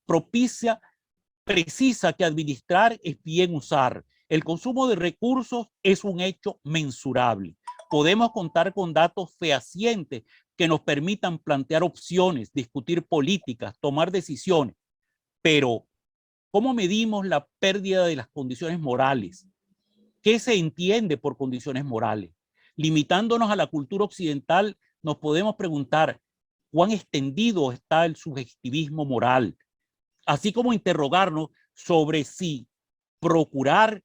Precisa que administrar es bien usar. El consumo de recursos es un hecho mensurable. Podemos contar con datos fehacientes que nos permitan plantear opciones, discutir políticas, tomar decisiones. Pero, ¿cómo medimos la pérdida de las condiciones morales? ¿Qué se entiende por condiciones morales? Limitándonos a la cultura occidental, nos podemos preguntar cuán extendido está el subjetivismo moral, así como interrogarnos sobre si procurar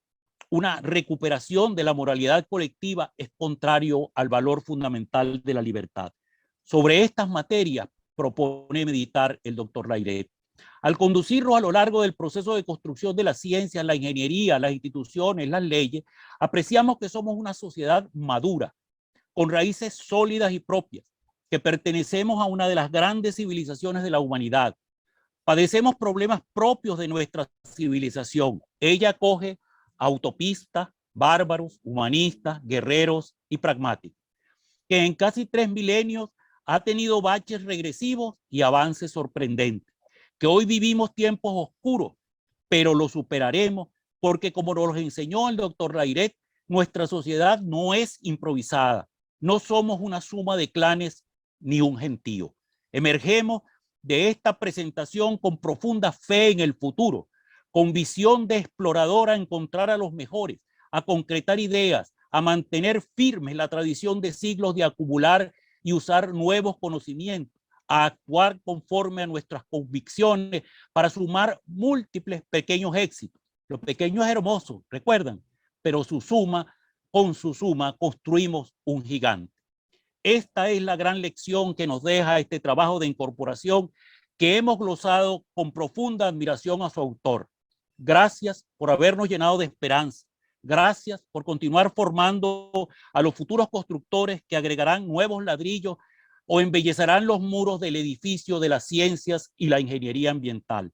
una recuperación de la moralidad colectiva es contrario al valor fundamental de la libertad. Sobre estas materias propone meditar el doctor Layret. Al conducirnos a lo largo del proceso de construcción de las ciencias, la ingeniería, las instituciones, las leyes, apreciamos que somos una sociedad madura, con raíces sólidas y propias, que pertenecemos a una de las grandes civilizaciones de la humanidad. Padecemos problemas propios de nuestra civilización. Ella acoge a utopistas, bárbaros, humanistas, guerreros y pragmáticos, que en casi 3 milenios ha tenido baches regresivos y avances sorprendentes, que hoy vivimos tiempos oscuros, pero lo superaremos porque, como nos enseñó el doctor Layret, nuestra sociedad no es improvisada, no somos una suma de clanes ni un gentío. Emergemos de esta presentación con profunda fe en el futuro, con visión de explorador a encontrar a los mejores, a concretar ideas, a mantener firmes la tradición de siglos de acumular y usar nuevos conocimientos, a actuar conforme a nuestras convicciones para sumar múltiples pequeños éxitos. Lo pequeño es hermoso, recuerdan, pero con su suma construimos un gigante. Esta es la gran lección que nos deja este trabajo de incorporación que hemos glosado con profunda admiración a su autor. Gracias por habernos llenado de esperanza. Gracias por continuar formando a los futuros constructores que agregarán nuevos ladrillos o embellecerán los muros del edificio de las ciencias y la ingeniería ambiental.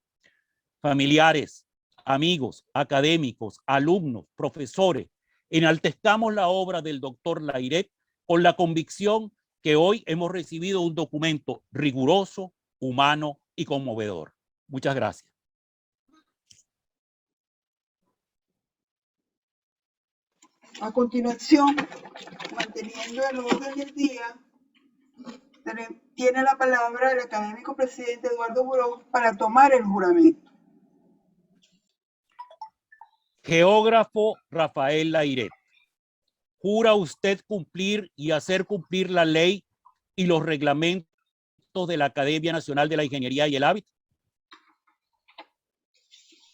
Familiares, amigos, académicos, alumnos, profesores, enaltezcamos la obra del doctor Layret con la convicción que hoy hemos recibido un documento riguroso, humano y conmovedor. Muchas gracias. A continuación, manteniendo el orden del día, tiene la palabra el académico presidente Eduardo Burós para tomar el juramento. Geógrafo Rafael Layret. ¿Jura usted cumplir y hacer cumplir la ley y los reglamentos de la Academia Nacional de la Ingeniería y el Hábitat?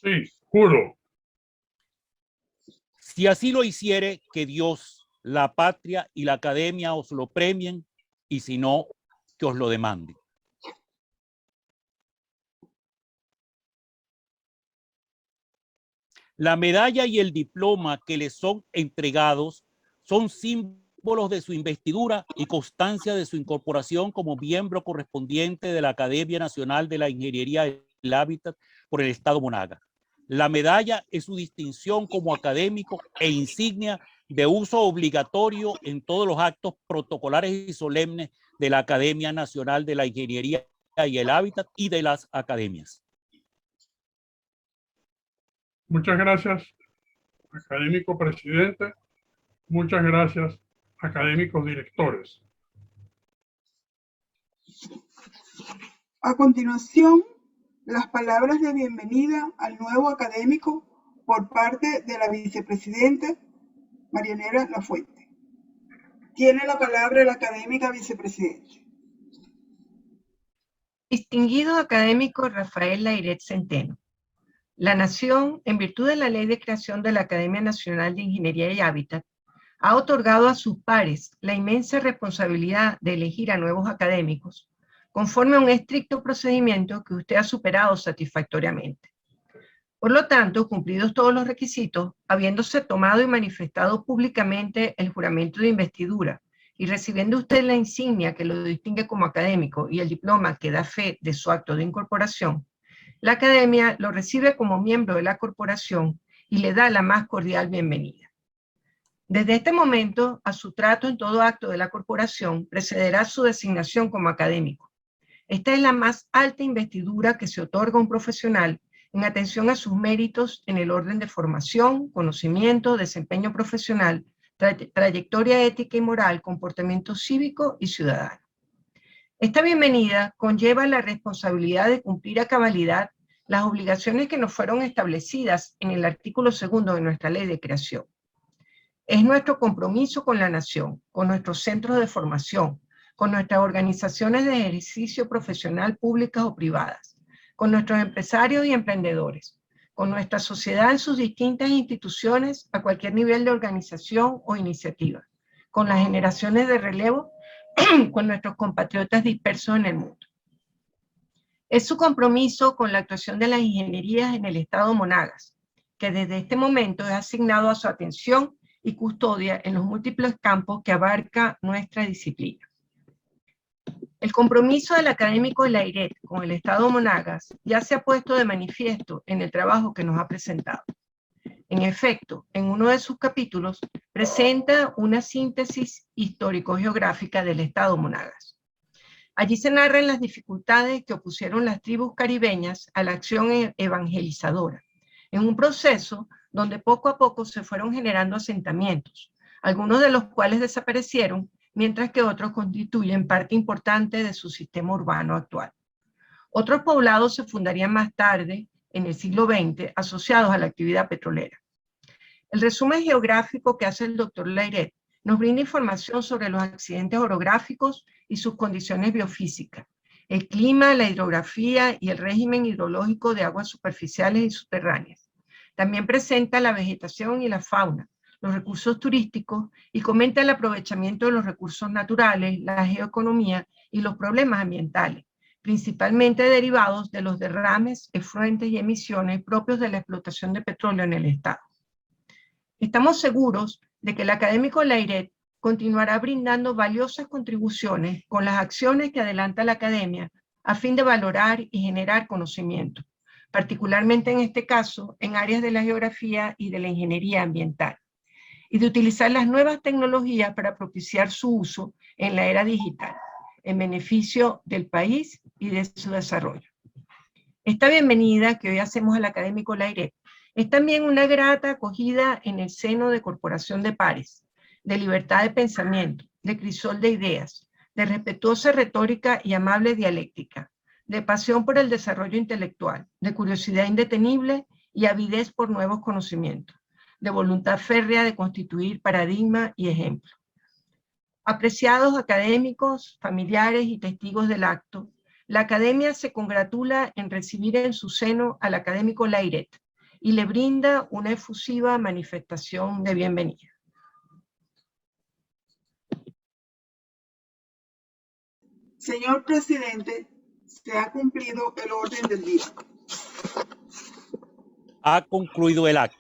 Sí, juro. Si así lo hiciere, que Dios, la patria y la Academia os lo premien, y si no, que os lo demande. La medalla y el diploma que le son entregados son símbolos de su investidura y constancia de su incorporación como miembro correspondiente de la Academia Nacional de la Ingeniería y el Hábitat por el Estado Monagas. La medalla es su distinción como académico e insignia de uso obligatorio en todos los actos protocolares y solemnes de la Academia Nacional de la Ingeniería y el Hábitat y de las academias. Muchas gracias, académico presidente. Muchas gracias, académicos directores. A continuación, las palabras de bienvenida al nuevo académico por parte de la vicepresidenta Marianela Lafuente. Tiene la palabra la académica vicepresidenta. Distinguido académico Rafael Layret Centeno. La Nación, en virtud de la Ley de Creación de la Academia Nacional de Ingeniería y Hábitat, ha otorgado a sus pares la inmensa responsabilidad de elegir a nuevos académicos, conforme a un estricto procedimiento que usted ha superado satisfactoriamente. Por lo tanto, cumplidos todos los requisitos, habiéndose tomado y manifestado públicamente el juramento de investidura y recibiendo usted la insignia que lo distingue como académico y el diploma que da fe de su acto de incorporación, la Academia lo recibe como miembro de la corporación y le da la más cordial bienvenida. Desde este momento, a su trato en todo acto de la corporación precederá su designación como académico. Esta es la más alta investidura que se otorga a un profesional en atención a sus méritos en el orden de formación, conocimiento, desempeño profesional, trayectoria ética y moral, comportamiento cívico y ciudadano. Esta bienvenida conlleva la responsabilidad de cumplir a cabalidad las obligaciones que nos fueron establecidas en el artículo 2 de nuestra ley de creación. Es nuestro compromiso con la nación, con nuestros centros de formación, con nuestras organizaciones de ejercicio profesional públicas o privadas, con nuestros empresarios y emprendedores, con nuestra sociedad en sus distintas instituciones a cualquier nivel de organización o iniciativa, con las generaciones de relevo, con nuestros compatriotas dispersos en el mundo. Es su compromiso con la actuación de las ingenierías en el estado Monagas, que desde este momento es asignado a su atención y custodia en los múltiples campos que abarca nuestra disciplina. El compromiso del académico de la IRET con el estado Monagas ya se ha puesto de manifiesto en el trabajo que nos ha presentado. En efecto, en uno de sus capítulos presenta una síntesis histórico-geográfica del estado Monagas. Allí se narran las dificultades que opusieron las tribus caribeñas a la acción evangelizadora, en un proceso donde poco a poco se fueron generando asentamientos, algunos de los cuales desaparecieron, mientras que otros constituyen parte importante de su sistema urbano actual. Otros poblados se fundarían más tarde, en el siglo XX, asociados a la actividad petrolera. El resumen geográfico que hace el doctor Layret nos brinda información sobre los accidentes orográficos y sus condiciones biofísicas, el clima, la hidrografía y el régimen hidrológico de aguas superficiales y subterráneas. También presenta la vegetación y la fauna, los recursos turísticos y comenta el aprovechamiento de los recursos naturales, la geoeconomía y los problemas ambientales, principalmente derivados de los derrames, efluentes y emisiones propios de la explotación de petróleo en el estado. Estamos seguros de que el académico Layret continuará brindando valiosas contribuciones con las acciones que adelanta la academia a fin de valorar y generar conocimiento, particularmente en este caso en áreas de la geografía y de la ingeniería ambiental, y de utilizar las nuevas tecnologías para propiciar su uso en la era digital, en beneficio del país y de su desarrollo. Esta bienvenida que hoy hacemos al académico Layret es también una grata acogida en el seno de Corporación de Pares, de libertad de pensamiento, de crisol de ideas, de respetuosa retórica y amable dialéctica, de pasión por el desarrollo intelectual, de curiosidad indetenible y avidez por nuevos conocimientos, de voluntad férrea de constituir paradigma y ejemplo. Apreciados académicos, familiares y testigos del acto, la Academia se congratula en recibir en su seno al académico Layret y le brinda una efusiva manifestación de bienvenida. Señor presidente, se ha cumplido el orden del día. Ha concluido el acto.